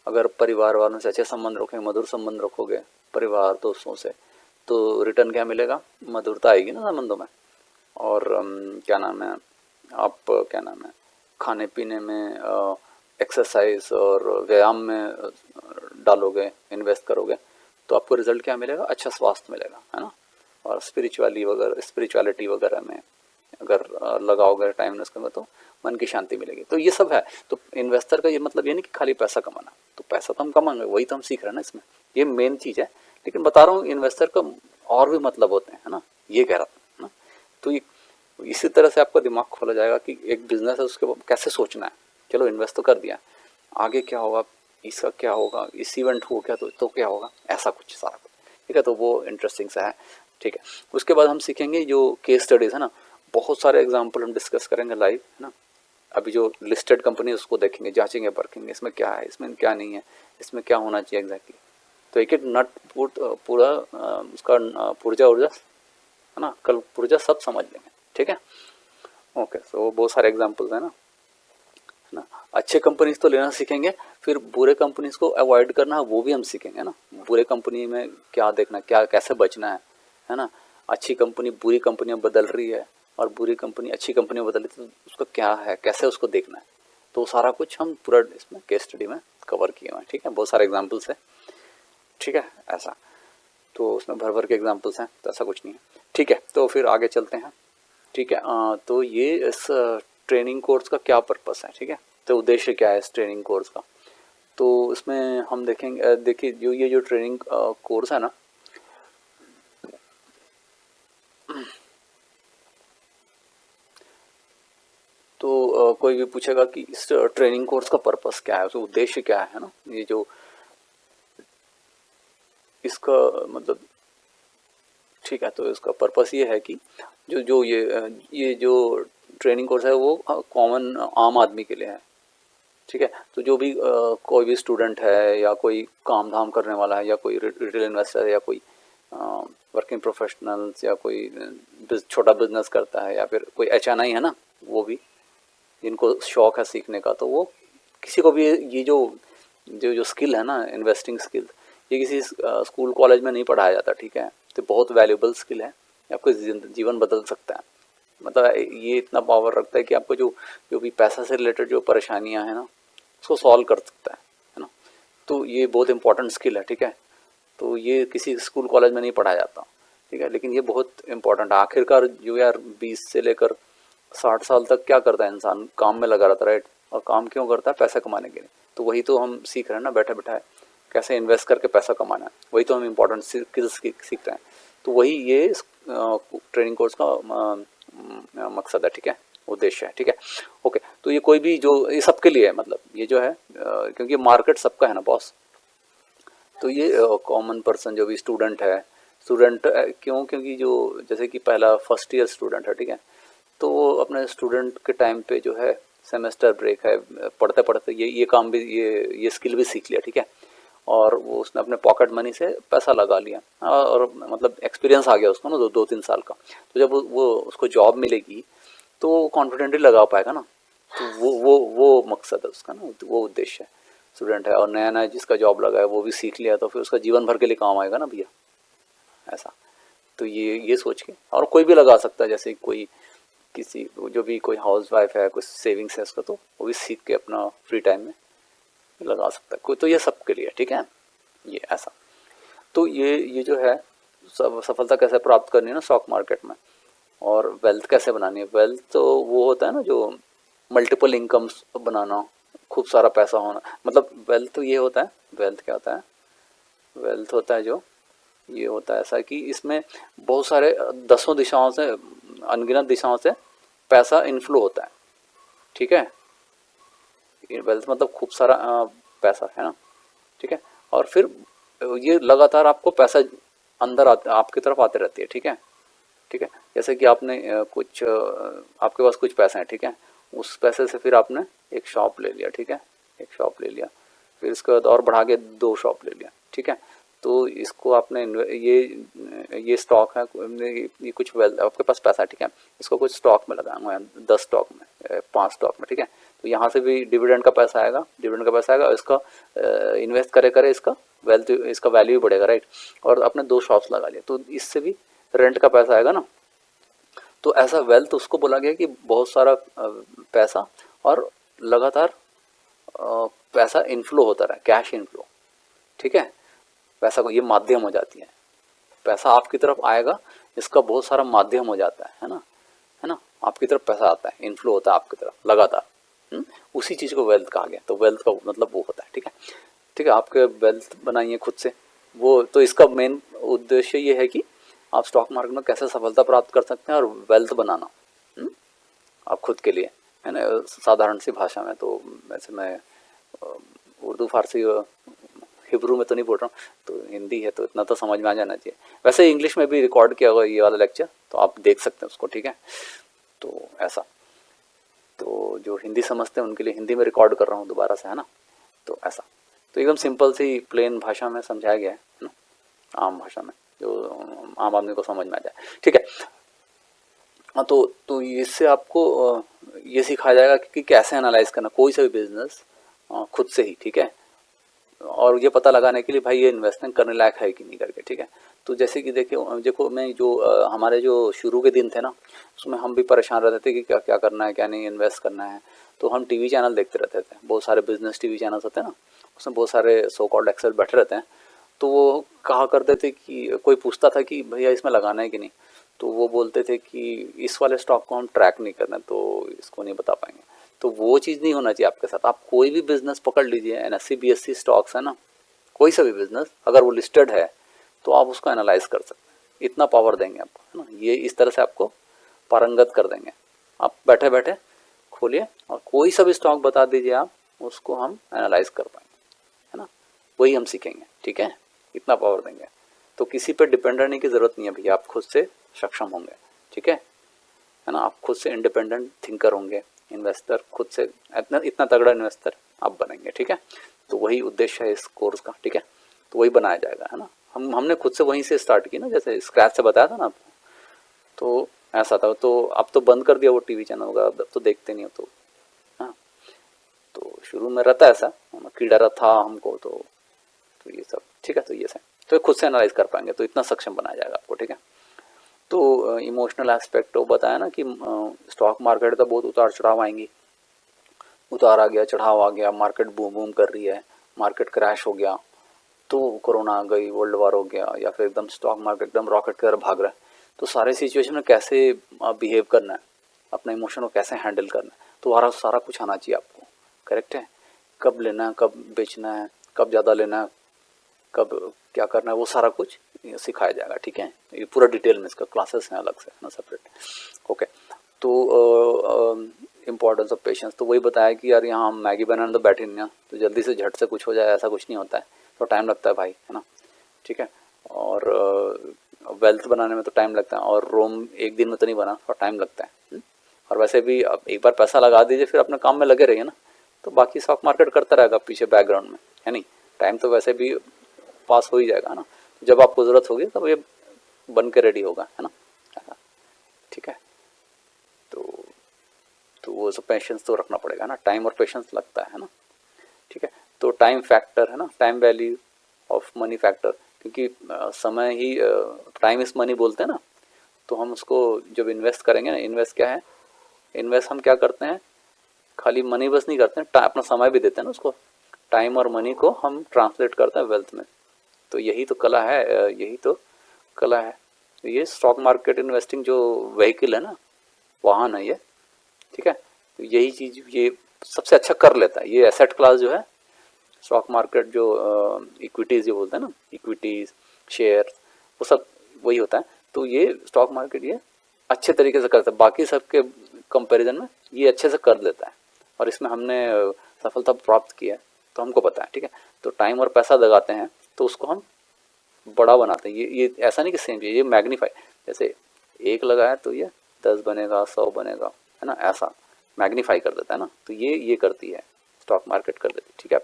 अगर परिवार वालों से अच्छे संबंध रखोगे, मधुर संबंध रखोगे परिवार दोस्तों से, तो रिटर्न क्या मिलेगा, मधुरता आएगी ना संबंधों में। और क्या नाम है, आप क्या नाम है, खाने पीने में, एक्सरसाइज और व्यायाम में डालोगे, इन्वेस्ट करोगे, तो आपको रिजल्ट क्या मिलेगा, अच्छा स्वास्थ्य मिलेगा, है ना। और स्पिरिचुअलिटी वगैरह में अगर लगाओगे टाइम इन्वेस्ट करोगे तो मन की शांति मिलेगी। तो ये सब है। तो इन्वेस्टर का ये मतलब ये नहीं कि खाली पैसा कमाना, तो पैसा तो हम कमाएंगे, वही तो हम सीख रहे हैं ना इसमें, ये मेन चीज़ है। लेकिन बता रहा हूँ इन्वेस्टर का और भी मतलब होते हैं, है ना, ये कह रहा था ना। तो ये इसी तरह से आपका दिमाग खोला जाएगा कि एक बिजनेस है, उसके कैसे सोचना है। चलो इन्वेस्ट तो कर दिया, आगे क्या होगा, इसका क्या होगा, इस इवेंट हो गया तो क्या होगा, ऐसा कुछ सारा कुछ, ठीक है। तो वो इंटरेस्टिंग सा है, ठीक है। उसके बाद हम सीखेंगे जो केस स्टडीज़ है ना, बहुत सारे एग्जाम्पल हम डिस्कस करेंगे लाइव, है ना। अभी जो लिस्टेड कंपनी है उसको देखेंगे, जांचेंगे परखेंगे, इसमें क्या है, इसमें क्या नहीं है, इसमें क्या होना चाहिए एग्जैक्टली। तो एक एक नट पूरा उसका पुर्जा उर्जा, है ना, कल पुर्जा सब समझ लेंगे, ठीक है। ओके, तो बहुत सारे एग्जाम्पल्स है ना। अच्छे कंपनीज तो लेना सीखेंगे, फिर बुरे कंपनीज को अवॉइड करना वो भी हम सीखेंगे ना। बुरे कंपनी में क्या देखना, क्या कैसे बचना है ना। अच्छी कंपनी बुरी कंपनियां बदल रही है और बुरी कंपनी अच्छी कंपनी बदल रही है, तो उसका क्या है, कैसे उसको देखना है। तो सारा कुछ हम पूरा इसमें केस स्टडी में कवर किए हुए हैं, ठीक है। बहुत सारे एग्जाम्पल्स है, ठीक है, ऐसा। तो उसमें भर भर के एग्जाम्पल्स हैं, तो ऐसा कुछ नहीं है, ठीक है। तो फिर आगे चलते हैं, ठीक है। तो ये इस ट्रेनिंग कोर्स का क्या पर्पस है, ठीक है। तो उद्देश्य क्या है इस ट्रेनिंग कोर्स का, तो इसमें हम देखेंगे, देखिए जो ट्रेनिंग कोर्स है ना, तो कोई भी पूछेगा कि इस ट्रेनिंग कोर्स का पर्पस क्या है, तो उद्देश्य क्या है ना, ये जो इसका मतलब, ठीक है। तो इसका पर्पस ये है कि जो ये जो ट्रेनिंग कोर्स है वो कॉमन आम आदमी के लिए है, ठीक है। तो जो भी कोई भी स्टूडेंट है या कोई काम धाम करने वाला है या कोई रिटेल इन्वेस्टर है या कोई वर्किंग प्रोफेशनल्स या कोई छोटा बिजनेस करता है या फिर कोई HNI है ना, वो भी जिनको शौक है सीखने का, तो वो किसी को भी ये जो जो जो स्किल है ना, इन्वेस्टिंग स्किल, ये किसी स्कूल कॉलेज में नहीं पढ़ाया जाता, ठीक है। तो बहुत वैल्यूबल स्किल है, आपको जीवन बदल सकता है। मतलब ये इतना पावर रखता है कि आपको जो भी पैसा से रिलेटेड जो परेशानियां हैं ना, उसको सॉल्व कर सकता है ना। तो ये बहुत इंपॉर्टेंट स्किल है, ठीक है। तो ये किसी स्कूल कॉलेज में नहीं पढ़ाया जाता, ठीक है, लेकिन ये बहुत इंपॉर्टेंट है। आखिरकार जो यार 20 से लेकर 60 साल तक क्या करता है इंसान, काम में लगा रहता है, राइट। और काम क्यों करता है, पैसा कमाने के लिए। तो वही तो हम सीख रहे हैं ना बैठे बैठाए, कैसे इन्वेस्ट करके पैसा कमाना है, वही तो हम इम्पोर्टेंट स्किल्स सीख रहे हैं। तो वही ये ट्रेनिंग कोर्स का मकसद है, ठीक है, उद्देश्य है, ठीक है। ओके, तो ये कोई भी जो ये सबके लिए है, मतलब ये जो है क्योंकि मार्केट सबका है ना बॉस, तो ये कॉमन पर्सन जो भी स्टूडेंट है, स्टूडेंट क्यों, क्योंकि जो जैसे कि पहला फर्स्ट ईयर स्टूडेंट है, ठीक है, तो वो अपने स्टूडेंट के टाइम पे जो है सेमेस्टर ब्रेक है, पढ़ते पढ़ते ये काम भी ये स्किल भी सीख लिया, ठीक है, और वो उसने अपने पॉकेट मनी से पैसा लगा लिया, और मतलब एक्सपीरियंस आ गया उसको ना 2-3 साल का। तो जब वो उसको जॉब मिलेगी तो वो कॉन्फिडेंटली लगा पाएगा ना, तो वो मकसद है उसका ना, वो उद्देश्य है। स्टूडेंट है और नया नया जिसका जॉब लगा है वो भी सीख लिया, तो फिर उसका जीवन भर के लिए काम आएगा ना भैया, ऐसा। तो ये सोच के, और कोई भी लगा सकता है, जैसे कोई किसी जो भी कोई हाउस वाइफ है, कुछ सेविंग्स है उसका, तो वो भी सीख के अपना फ्री टाइम में लगा सकता है कोई, तो ये सबके लिए, ठीक है, ये ऐसा। तो ये जो है सब सफलता कैसे प्राप्त करनी है ना स्टॉक मार्केट में, और वेल्थ कैसे बनानी है। वेल्थ तो वो होता है ना जो मल्टीपल इनकम्स बनाना, खूब सारा पैसा होना, मतलब वेल्थ तो ये होता है। वेल्थ क्या होता है, वेल्थ होता है जो ये होता है ऐसा कि इसमें बहुत सारे दसों दिशाओं से, अनगिनत दिशाओं से पैसा इनफ्लो होता है, ठीक है। वेल्थ मतलब खूब सारा पैसा है ना, ठीक है, और फिर ये लगातार आपको पैसा अंदर आपकी तरफ आते रहती है, ठीक है, ठीक है। जैसे कि आपने कुछ आपके पास कुछ पैसे हैं, ठीक है, उस पैसे से फिर आपने एक शॉप ले लिया, ठीक है, एक शॉप ले लिया, फिर इसके बाद और बढ़ा के 2 शॉप ले लिया, ठीक है। तो इसको आपने ये स्टॉक है, ये कुछ वेल्थ आपके पास पैसा है, ठीक है, इसको कुछ स्टॉक में लगाऊंगा, 10 स्टॉक में, 5 स्टॉक में, ठीक है। तो यहाँ से भी डिविडेंड का पैसा आएगा, डिविडेंड का पैसा आएगा, इसका इन्वेस्ट करे इसका वेल्थ, इसका वैल्यू भी बढ़ेगा, राइट। और आपने 2 शॉप्स लगा लिया, तो इससे भी रेंट का पैसा आएगा ना। तो ऐसा वेल्थ उसको बोला गया कि बहुत सारा पैसा और लगातार पैसा इनफ्लो होता रहा, कैश इनफ्लो, ठीक है। पैसा को ये माध्यम हो जाती है, पैसा आपकी तरफ आएगा, इसका बहुत सारा माध्यम हो जाता है ना, है ना, आपकी तरफ पैसा आता है, इनफ्लो होता है आपकी तरफ लगातार। उसी चीज़ को वेल्थ कहा गया। तो वेल्थ का मतलब वो होता है, ठीक है, ठीक है। आपके वेल्थ बनाइए खुद से, वो तो इसका मेन उद्देश्य ये है कि आप स्टॉक मार्केट में कैसे सफलता प्राप्त कर सकते हैं और वेल्थ बनाना आप खुद के लिए, है ना, साधारण सी भाषा में। तो वैसे मैं उर्दू फारसी हिब्रू में तो नहीं बोल रहा हूँ, तो हिंदी है तो इतना तो समझ में आ जाना चाहिए। वैसे इंग्लिश में भी रिकॉर्ड किया हुआ ये वाला लेक्चर, तो आप देख सकते हैं उसको, ठीक है। तो ऐसा, तो जो हिंदी समझते हैं उनके लिए हिंदी में रिकॉर्ड कर रहा हूँ दोबारा से, है ना। तो ऐसा, तो एकदम सिंपल सी प्लेन भाषा में समझाया गया है ना, आम भाषा में जो आम आदमी को समझ में आ जाए, ठीक है। हाँ, तो इससे आपको ये सिखाया जाएगा कि कैसे एनालाइज करना कोई सा भी बिजनेस खुद से ही, ठीक है, और ये पता लगाने के लिए भाई ये इन्वेस्टमेंट करने लायक है कि नहीं करके, ठीक है। तो जैसे कि देखो मैं जो हमारे जो शुरू के दिन थे ना, उसमें हम भी परेशान रहते थे कि क्या क्या करना है, क्या नहीं इन्वेस्ट करना है। तो हम टीवी चैनल देखते रहते थे, बहुत सारे बिजनेस टीवी चैनल्स होते हैं ना, उसमें बहुत सारे सो कॉल्ड एक्सपर्ट बैठे रहते हैं। तो वो कहा करते थे कि कोई पूछता था कि भैया इसमें लगाना है कि नहीं, तो वो बोलते थे कि इस वाले स्टॉक को हम ट्रैक नहीं करना, तो इसको नहीं बता पाएंगे। तो वो चीज़ नहीं होना चाहिए आपके साथ। आप कोई भी बिजनेस पकड़ लीजिए, NSE BSE स्टॉक्स है ना, कोई सा भी बिजनेस अगर वो लिस्टेड है तो आप उसको एनालाइज कर सकते हैं, इतना पावर देंगे आपको, है ना। ये इस तरह से आपको पारंगत कर देंगे। आप बैठे बैठे खोलिए और कोई सा भी स्टॉक बता दीजिए, आप उसको हम एनालाइज कर पाएंगे, है ना, वही हम सीखेंगे, ठीक है, इतना पावर देंगे। तो किसी पर डिपेंड रहने की ज़रूरत नहीं है भैया, आप खुद से सक्षम होंगे, ठीक है ना। आप खुद से इंडिपेंडेंट थिंकर होंगे, इन्वेस्टर खुद से इतना तगड़ा इन्वेस्टर आप बनेंगे, ठीक है। तो वही उद्देश्य है इस कोर्स का, ठीक है। तो वही बनाया जाएगा, है ना। हमने खुद से वहीं से स्टार्ट की ना, जैसे स्क्रैच से बताया था ना आपको, तो ऐसा था। तो अब तो बंद कर दिया वो टीवी चैनल होगा, अब तो देखते नहीं हो। तो हाँ, तो शुरू में रहता ऐसा कीड़ा था हमको, तो ये सब ठीक है। तो ये सब तो खुद से एनालाइज कर पाएंगे, तो इतना सक्षम बनाया जाएगा आपको, ठीक है। तो इमोशनल एस्पेक्ट वो बताया ना कि स्टॉक मार्केट तो बहुत उतार चढ़ाव आएंगी, उतार आ गया, चढ़ाव आ गया, मार्केट बूम बूम कर रही है, मार्केट क्रैश हो गया, तो कोरोना आ गई, वर्ल्ड वार हो गया, या फिर एकदम स्टॉक मार्केट एकदम रॉकेट की तरह भाग रहा है। तो सारे सिचुएशन में कैसे बिहेव करना है, अपने इमोशन को कैसे हैंडल करना है, तो सारा कुछ आना चाहिए आपको, करेक्ट है। कब लेना है, कब बेचना है, कब ज़्यादा लेना है, कब क्या करना है, वो सारा कुछ सिखाया जाएगा, ठीक है। ये पूरा डिटेल में, इसका क्लासेस हैं अलग से ना, सेपरेट। ओके, तो इम्पोर्टेंस ऑफ पेशेंस, तो वही बताया कि यार यहाँ हम मैगी बनाने तो बैठे नहीं ना, तो जल्दी से झट से कुछ हो जाए ऐसा कुछ नहीं होता है, तो टाइम लगता है भाई, है ना, ठीक है। और वेल्थ बनाने में तो टाइम लगता है, और रोम एक दिन में तो नहीं बना, और टाइम लगता है। और वैसे भी अब एक बार पैसा लगा दीजिए, फिर अपने काम में लगे रहिए ना, तो बाकी स्टॉक मार्केट करता रहेगा पीछे बैकग्राउंड में, है नहीं, टाइम तो वैसे भी पास हो ही जाएगा ना, जब आपको ज़रूरत होगी तब ये बन के रेडी होगा, है ना, ठीक है। तो वो सब पेशेंस तो रखना पड़ेगा ना, टाइम और पेशेंस लगता है ना, ठीक है। तो टाइम फैक्टर है ना, time value of money factor, क्योंकि समय ही टाइम इज मनी बोलते हैं ना, तो हम उसको जब इन्वेस्ट करेंगे ना, इन्वेस्ट क्या है, इन्वेस्ट हम क्या करते हैं, खाली मनी बस नहीं करते हैं, अपना समय भी देते हैं ना उसको, टाइम और मनी को हम ट्रांसलेट करते हैं वेल्थ में। तो यही तो कला है, यही तो कला है। ये स्टॉक मार्केट इन्वेस्टिंग जो व्हीकल है ना, वाहन है ये, ठीक है। तो यही चीज़ ये सबसे अच्छा कर लेता है, ये एसेट क्लास जो है स्टॉक मार्केट, जो इक्विटीज़ जो बोलते हैं ना, इक्विटीज़ शेयर, वो सब वही होता है। तो ये स्टॉक मार्केट ये अच्छे तरीके से करता है, बाकी सबके कंपैरिजन में ये अच्छे से कर लेता है, और इसमें हमने सफलता प्राप्त की है, तो हमको पता है, ठीक है। तो टाइम और पैसा लगाते हैं तो उसको हम बड़ा बनाते हैं, ये ऐसा नहीं कि सेम चीज़, ये मैग्नीफाई, जैसे एक लगाया तो ये 10 बनेगा, 100 बनेगा, है ना, ऐसा मैग्नीफाई कर देता है ना, तो ये करती है स्टॉक मार्केट, कर देती है, ठीक है।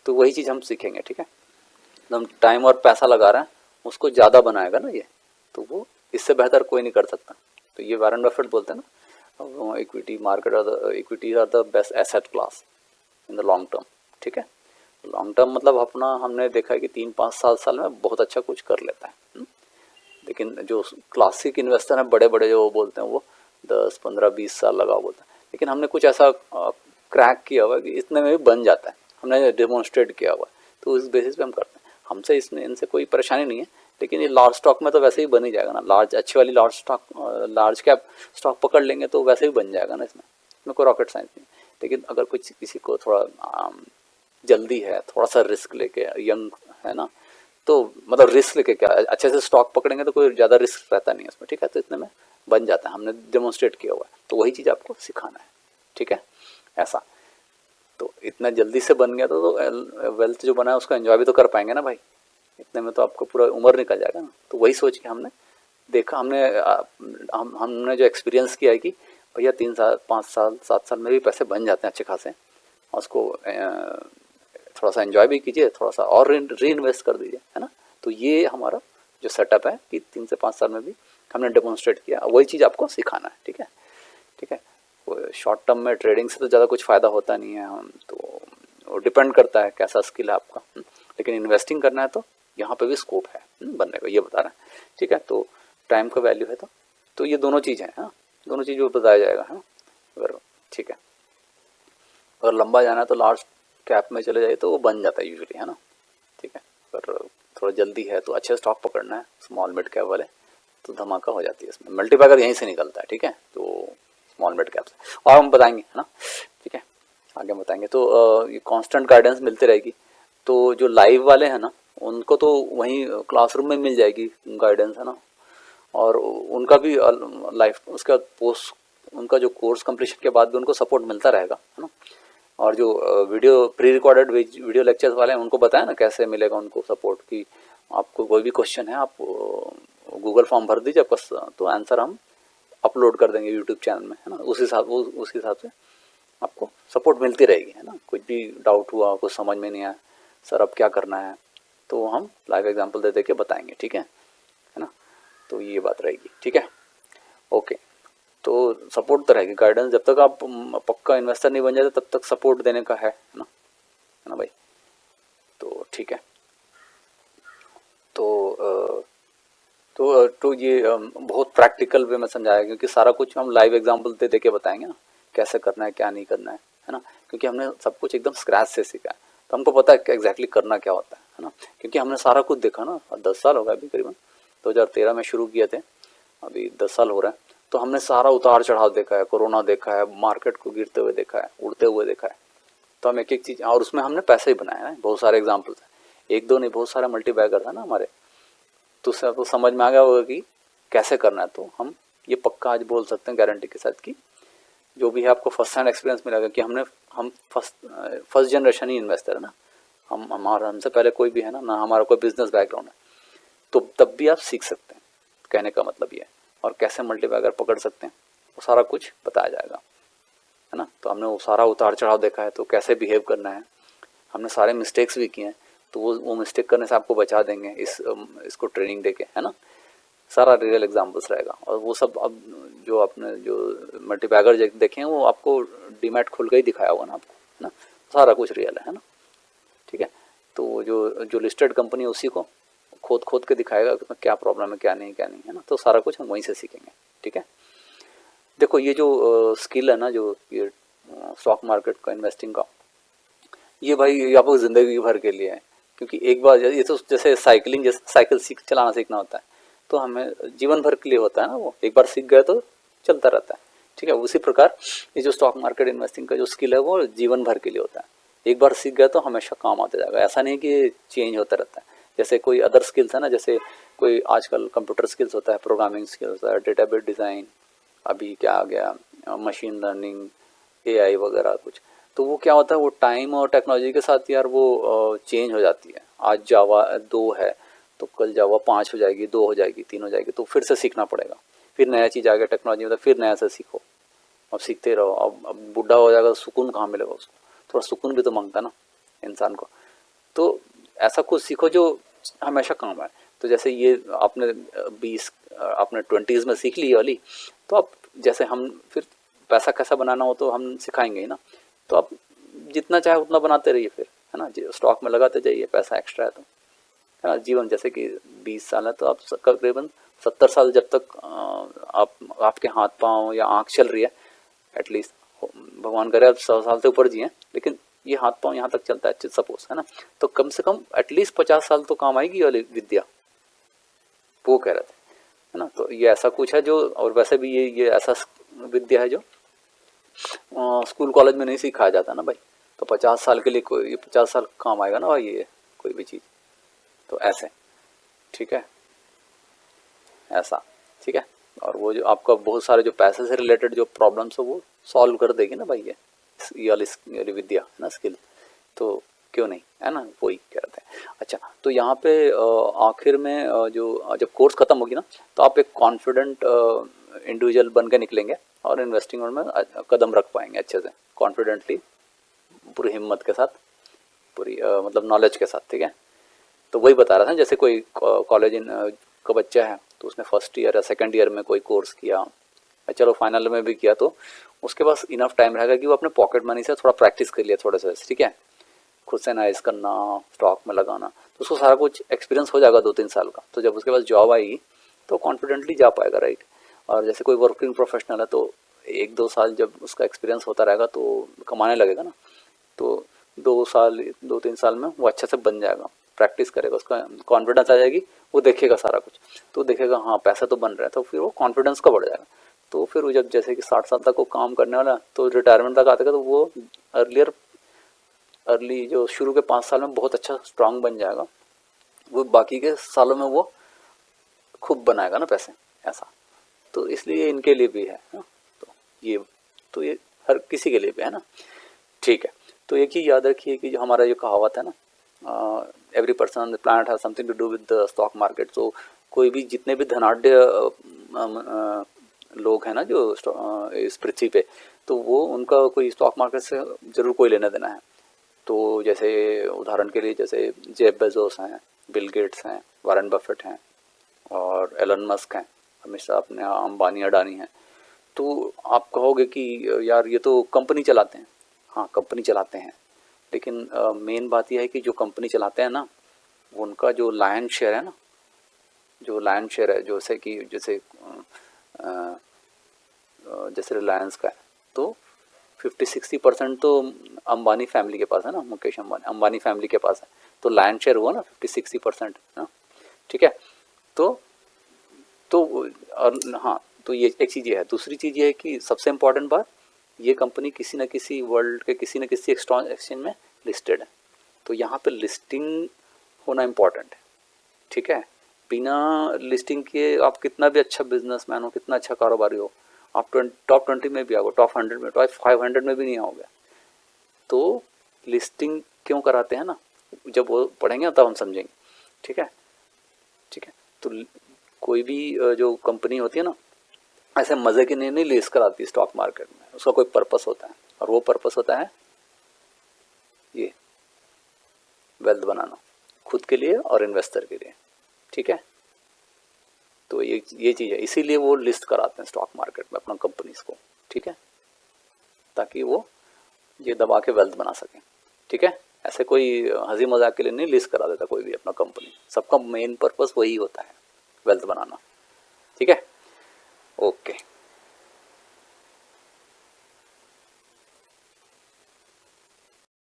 तो वही चीज़ हम सीखेंगे, ठीक है। हम टाइम और पैसा लगा रहे हैं, उसको ज़्यादा बनाएगा ना ये, तो वो इससे बेहतर कोई नहीं कर सकता। तो ये वॉरेन बफेट बोलते हैं ना, equity market equities are the best asset class in the long term, ठीक है। लॉन्ग टर्म मतलब अपना हमने देखा है कि 3-5 साल में बहुत अच्छा कुछ कर लेता है। लेकिन जो क्लासिक इन्वेस्टर हैं बड़े बड़े, जो वो बोलते हैं वो 10-15-20 साल लगाओ बोलते हैं, लेकिन हमने कुछ ऐसा क्रैक किया हुआ कि इतने में भी बन जाता है, हमने डेमोन्स्ट्रेट किया हुआ है, तो उस बेसिस पे हम करते हैं। हमसे इसमें इनसे कोई परेशानी नहीं है, लेकिन ये लार्ज स्टॉक में तो वैसे ही बन ही जाएगा ना, लार्ज अच्छी वाली large stock, large cap stock पकड़ लेंगे तो वैसे ही बन जाएगा ना, इसमें कोई रॉकेट साइंस नहीं। लेकिन अगर कुछ किसी को थोड़ा जल्दी है, थोड़ा सा रिस्क लेके, यंग है ना, तो मतलब रिस्क लेके क्या, अच्छे से स्टॉक पकड़ेंगे तो कोई ज़्यादा रिस्क रहता नहीं है उसमें, ठीक है। तो इतने में बन जाता है, हमने डेमोन्स्ट्रेट किया हुआ है, तो वही चीज़ आपको सिखाना है, ठीक है, ऐसा। तो इतना जल्दी से बन गया तो वेल्थ जो बना है उसको एंजॉय भी तो कर पाएंगे ना भाई, इतने में तो आपको पूरा उम्र निकल जाएगा ना। तो वही सोच के हमने देखा, हमने जो एक्सपीरियंस किया है कि भैया 3 साल 5 साल 7 साल में भी पैसे बन जाते हैं अच्छे खासे, और उसको थोड़ा सा एंजॉय भी कीजिए, थोड़ा सा और री इन्वेस्ट कर दीजिए, है ना। तो ये हमारा जो सेटअप है कि 3 से 5 साल में भी हमने डेमोन्स्ट्रेट किया, वही चीज़ आपको सिखाना है, ठीक है, ठीक है। शॉर्ट टर्म में ट्रेडिंग से तो ज़्यादा कुछ फ़ायदा होता नहीं है, हम तो डिपेंड करता है कैसा स्किल है आपका, लेकिन इन्वेस्टिंग करना है तो यहाँ पे भी स्कोप है बनने का, ये बता रहे हैं, ठीक है। तो टाइम का वैल्यू है, तो ये दोनों चीज़ हैं, हाँ, दोनों चीज़ बताया जाएगा, है ना, अगर ठीक है। अगर लंबा जाना है तो लार्ज कैप में चले जाए तो वो बन जाता है यूजुअली, है ना, ठीक है। अगर थोड़ा जल्दी है तो अच्छे स्टॉक पकड़ना है स्मॉल मिड कैप वाले, तो धमाका हो जाती है इसमें, मल्टीपैकर यहीं से निकलता है, ठीक है। तो स्मॉल मिड कैप से और हम बताएंगे, है ना, ठीक है, आगे हम बताएंगे। तो ये कांस्टेंट गाइडेंस मिलती रहेगी, तो जो लाइव वाले हैं ना उनको तो वहीं क्लासरूम में मिल जाएगी गाइडेंस, है ना, और उनका भी लाइफ उसका पोस्ट, उनका जो कोर्स कंप्लीशन के बाद भी उनको सपोर्ट मिलता रहेगा, है ना। और जो video pre recorded video lectures वाले हैं उनको बताया ना कैसे मिलेगा उनको सपोर्ट, कि आपको कोई भी क्वेश्चन है आप गूगल फॉर्म भर दीजिए, आपका तो आंसर हम अपलोड कर देंगे यूट्यूब चैनल में, है ना। उस हिसाब से आपको सपोर्ट मिलती रहेगी, है ना। कुछ भी डाउट हुआ, कुछ समझ में नहीं आया, सर अब क्या करना है, तो हम लाइव एग्जांपल दे के बताएंगे, ठीक है ना। तो ये बात रहेगी, ठीक है, ओके। तो सपोर्ट तो रहेगी, गाइडेंस, जब तक आप पक्का इन्वेस्टर नहीं बन जाते तब तक सपोर्ट देने का है ना, भाई। तो ठीक है, तो ये बहुत प्रैक्टिकल वे में समझाया, क्योंकि सारा कुछ हम लाइव एग्जांपल दे के बताएंगे ना, कैसे करना है क्या नहीं करना है ना, क्योंकि हमने सब कुछ एकदम स्क्रैच से सीखा है, तो हमको पता है कि एग्जैक्टली करना क्या होता है ना, क्योंकि हमने सारा कुछ देखा ना। 10 साल हो गए अभी, करीबन 2013 में शुरू किए थे, अभी 10 साल हो रहे हैं, तो हमने सारा उतार चढ़ाव देखा है, कोरोना देखा है, मार्केट को गिरते हुए देखा है, उड़ते हुए देखा है, तो हम एक एक चीज़, और उसमें हमने पैसे ही बनाए हैं, बहुत सारे एग्जाम्पल्स हैं। एक दो नहीं, बहुत सारे मल्टी बैगर है ना हमारे। तो उससे आपको समझ में आ गया होगा कि कैसे करना है। तो हम ये पक्का आज बोल सकते हैं गारंटी के साथ कि जो भी है आपको फर्स्ट हैंड एक्सपीरियंस मिलेगा कि हम फर्स्ट जनरेशन ही इन्वेस्टर है ना, हमसे पहले कोई भी है ना हमारा कोई बिजनेस बैकग्राउंड है, तो तब भी आप सीख सकते हैं। कहने का मतलब ये है। और कैसे मल्टीबैगर पकड़ सकते हैं वो सारा कुछ बताया जाएगा, है ना। तो हमने वो सारा उतार चढ़ाव देखा है, तो कैसे बिहेव करना है, हमने सारे मिस्टेक्स भी किए हैं, तो वो मिस्टेक करने से आपको बचा देंगे इसको ट्रेनिंग दे के, है ना। सारा रियल एग्जाम्पल्स रहेगा। और वो सब अब जो आपने जो मल्टीबैगर देखे हैं वो आपको डीमैट खुल के ही दिखाया होगा ना आपको, है ना। सारा कुछ रियल है ना। ठीक है। तो जो लिस्टेड कंपनी है उसी को खोद खोद के दिखाएगा कि क्या प्रॉब्लम है, क्या नहीं है ना। तो सारा कुछ हम वहीं से सीखेंगे। ठीक है। देखो ये जो स्किल है ना, जो ये स्टॉक मार्केट का, इन्वेस्टिंग का, ये भाई ये आपको ज़िंदगी भर के लिए है। क्योंकि एक बार ये तो जैसे साइकिलिंग, जैसे साइकिल चलाना सीखना होता है, तो हमें जीवन भर के लिए होता है ना। वो एक बार सीख गए तो चलता रहता है। ठीक है। उसी प्रकार ये जो स्टॉक मार्केट इन्वेस्टिंग का जो स्किल है वो जीवन भर के लिए होता है। एक बार सीख गए तो हमेशा काम आते जाएगा। ऐसा नहीं कि चेंज होता रहता है। जैसे कोई अदर स्किल्स है ना, जैसे कोई आजकल कंप्यूटर स्किल्स होता है, प्रोग्रामिंग स्किल्स होता है, डेटाबेस डिज़ाइन, अभी क्या आ गया, मशीन लर्निंग, एआई वगैरह कुछ। तो वो क्या होता है, वो टाइम और टेक्नोलॉजी के साथ यार वो चेंज हो जाती है। आज जावा 2 है तो कल जावा 5 हो जाएगी, 2 हो जाएगी, 3 हो जाएगी, तो फिर से सीखना पड़ेगा। फिर नया चीज़ आ गया टेक्नोलॉजी में, तो फिर नया से सीखो। अब सीखते रहो। अब बुढ़ा हो जाएगा तो सुकून कहाँ मिलेगा उसको। थोड़ा सुकून भी तो मांगता है ना इंसान को। तो ऐसा कुछ सीखो जो हमेशा काम आए। तो जैसे ये आपने 20 आपने 20s में सीख ली वाली, तो आप जैसे हम फिर पैसा कैसा बनाना हो तो हम सिखाएंगे ही ना। तो आप जितना चाहे उतना बनाते रहिए फिर, है ना। स्टॉक में लगाते जाइए, पैसा एक्स्ट्रा है तो, है ना। जीवन जैसे कि 20 साल है तो आप तकरीबन 70 साल जब तक आपके हाथ पाँव या आँख चल रही है, एटलीस्ट भगवान करे आप 100 साल से ऊपर जिए, लेकिन ये हाथ पाँव यहाँ तक चलता है सपोज, है ना। तो कम से कम एटलीस्ट 50 साल तो काम आएगी वाली विद्या, वो कह रहे थे, है ना। तो ये ऐसा कुछ है जो, और वैसे भी ये ऐसा विद्या है जो स्कूल कॉलेज में नहीं सिखाया जाता ना भाई। तो 50 साल के लिए कोई 50 साल काम आएगा ना भाई ये कोई भी चीज़। तो ऐसे, ठीक है, ऐसा, ठीक है। और वो जो आपका बहुत सारे जो पैसे से रिलेटेड जो प्रॉब्लम्स हो वो सॉल्व कर देगी ना भाई ये वाली विद्या, है ना, स्किल। तो क्यों नहीं, है ना, वही कह रहे थे। अच्छा, तो यहाँ पे आखिर में जो जब कोर्स खत्म होगी ना, तो आप एक कॉन्फिडेंट इंडिविजुअल बन के निकलेंगे और इन्वेस्टिंग में कदम रख पाएंगे अच्छे से, कॉन्फिडेंटली, पूरी हिम्मत के साथ, पूरी मतलब नॉलेज के साथ। ठीक है। तो वही बता रहा था, जैसे कोई कॉलेज का बच्चा है तो उसने फर्स्ट ईयर या सेकंड ईयर में कोई कोर्स किया, चलो फाइनल में भी किया, तो उसके पास इनफ टाइम रहेगा कि वो अपने पॉकेट मनी से थोड़ा प्रैक्टिस कर लिया, थोड़ा सा, ठीक है, खुद से एनालाइज करना, स्टॉक में लगाना, तो उसको सारा कुछ एक्सपीरियंस हो जाएगा 2-3 साल का। तो जब उसके पास जॉब आएगी तो कॉन्फिडेंटली जा पाएगा, राइट। और जैसे कोई वर्किंग प्रोफेशनल है तो 1-2 साल जब उसका एक्सपीरियंस होता रहेगा तो कमाने लगेगा ना, तो 2-3 साल में वो अच्छे से बन जाएगा, प्रैक्टिस करेगा, उसका कॉन्फिडेंस आ जाएगी, वो देखेगा सारा कुछ, तो देखेगा हाँ पैसा तो बन रहा है, तो फिर वो कॉन्फिडेंस का बढ़ जाएगा। तो फिर वो जब जैसे कि 60 साल तक वो काम करने वाला, तो रिटायरमेंट तक आते तो वो अर्ली जो शुरू के 5 साल में बहुत अच्छा स्ट्रांग बन जाएगा, वो बाकी के सालों में वो खूब बनाएगा ना पैसे, ऐसा। तो इसलिए इनके लिए भी है ना, तो ये हर किसी के लिए भी है ना। ठीक है। तो एक ही याद रखिए कि जो हमारा ये कहावत है ना, every person on the planet has something to do with the stock market. तो कोई भी जितने भी धनाढ़ लोग हैं ना जो इस पृथ्वी पे, तो वो उनका कोई स्टॉक मार्केट से ज़रूर कोई लेना देना है। तो जैसे उदाहरण के लिए जैसे जेफ बेजोस हैं, बिल गेट्स हैं, वारेन बफेट हैं और एलन मस्क हैं, हमेशा अपने अंबानी अडानी हैं। तो आप कहोगे कि यार ये तो कंपनी चलाते हैं, हाँ कंपनी चलाते हैं, लेकिन मेन बात यह है कि जो कंपनी चलाते हैं ना, उनका जो लायन शेयर है ना, जो लायन शेयर है, जैसे रिलायंस का है, तो 50-60% तो अंबानी फैमिली के पास है ना, मुकेश अंबानी फैमिली के पास है। तो लायन शेयर हुआ ना 50-60% ना, ठीक है। तो और हाँ, तो ये एक चीज़ ये है। दूसरी चीज़ ये है कि सबसे इम्पोर्टेंट बात, ये कंपनी किसी न किसी वर्ल्ड के किसी न किसी एक्सचेंज में लिस्टेड है। तो यहाँ पे लिस्टिंग होना इम्पॉर्टेंट है, ठीक है। बिना लिस्टिंग के आप कितना भी अच्छा बिजनेसमैन हो, कितना अच्छा कारोबारी हो, आप टॉप 20 में भी आओगे, टॉप 100 में, टॉप 500 में भी नहीं आओगे। तो लिस्टिंग क्यों कराते हैं ना, जब वो पढ़ेंगे तब हम समझेंगे, ठीक है, ठीक है। तो कोई भी जो कंपनी होती है ना, ऐसे मज़े के लिए नहीं लिस्ट कराती स्टॉक मार्केट में, उसका कोई पर्पस होता है, और वो पर्पस होता है ये वेल्थ बनाना, खुद के लिए और इन्वेस्टर के लिए, ठीक है। तो ये चीज़ है, इसीलिए वो लिस्ट कराते हैं स्टॉक मार्केट में अपना कंपनीज को, ठीक है, ताकि वो ये दबा के वेल्थ बना सकें, ठीक है। ऐसे कोई हंसी मजाक के लिए नहीं लिस्ट करा देता कोई भी अपना कंपनी, सबका मेन पर्पस वही होता है, वेल्थ बनाना, ठीक है। ओके।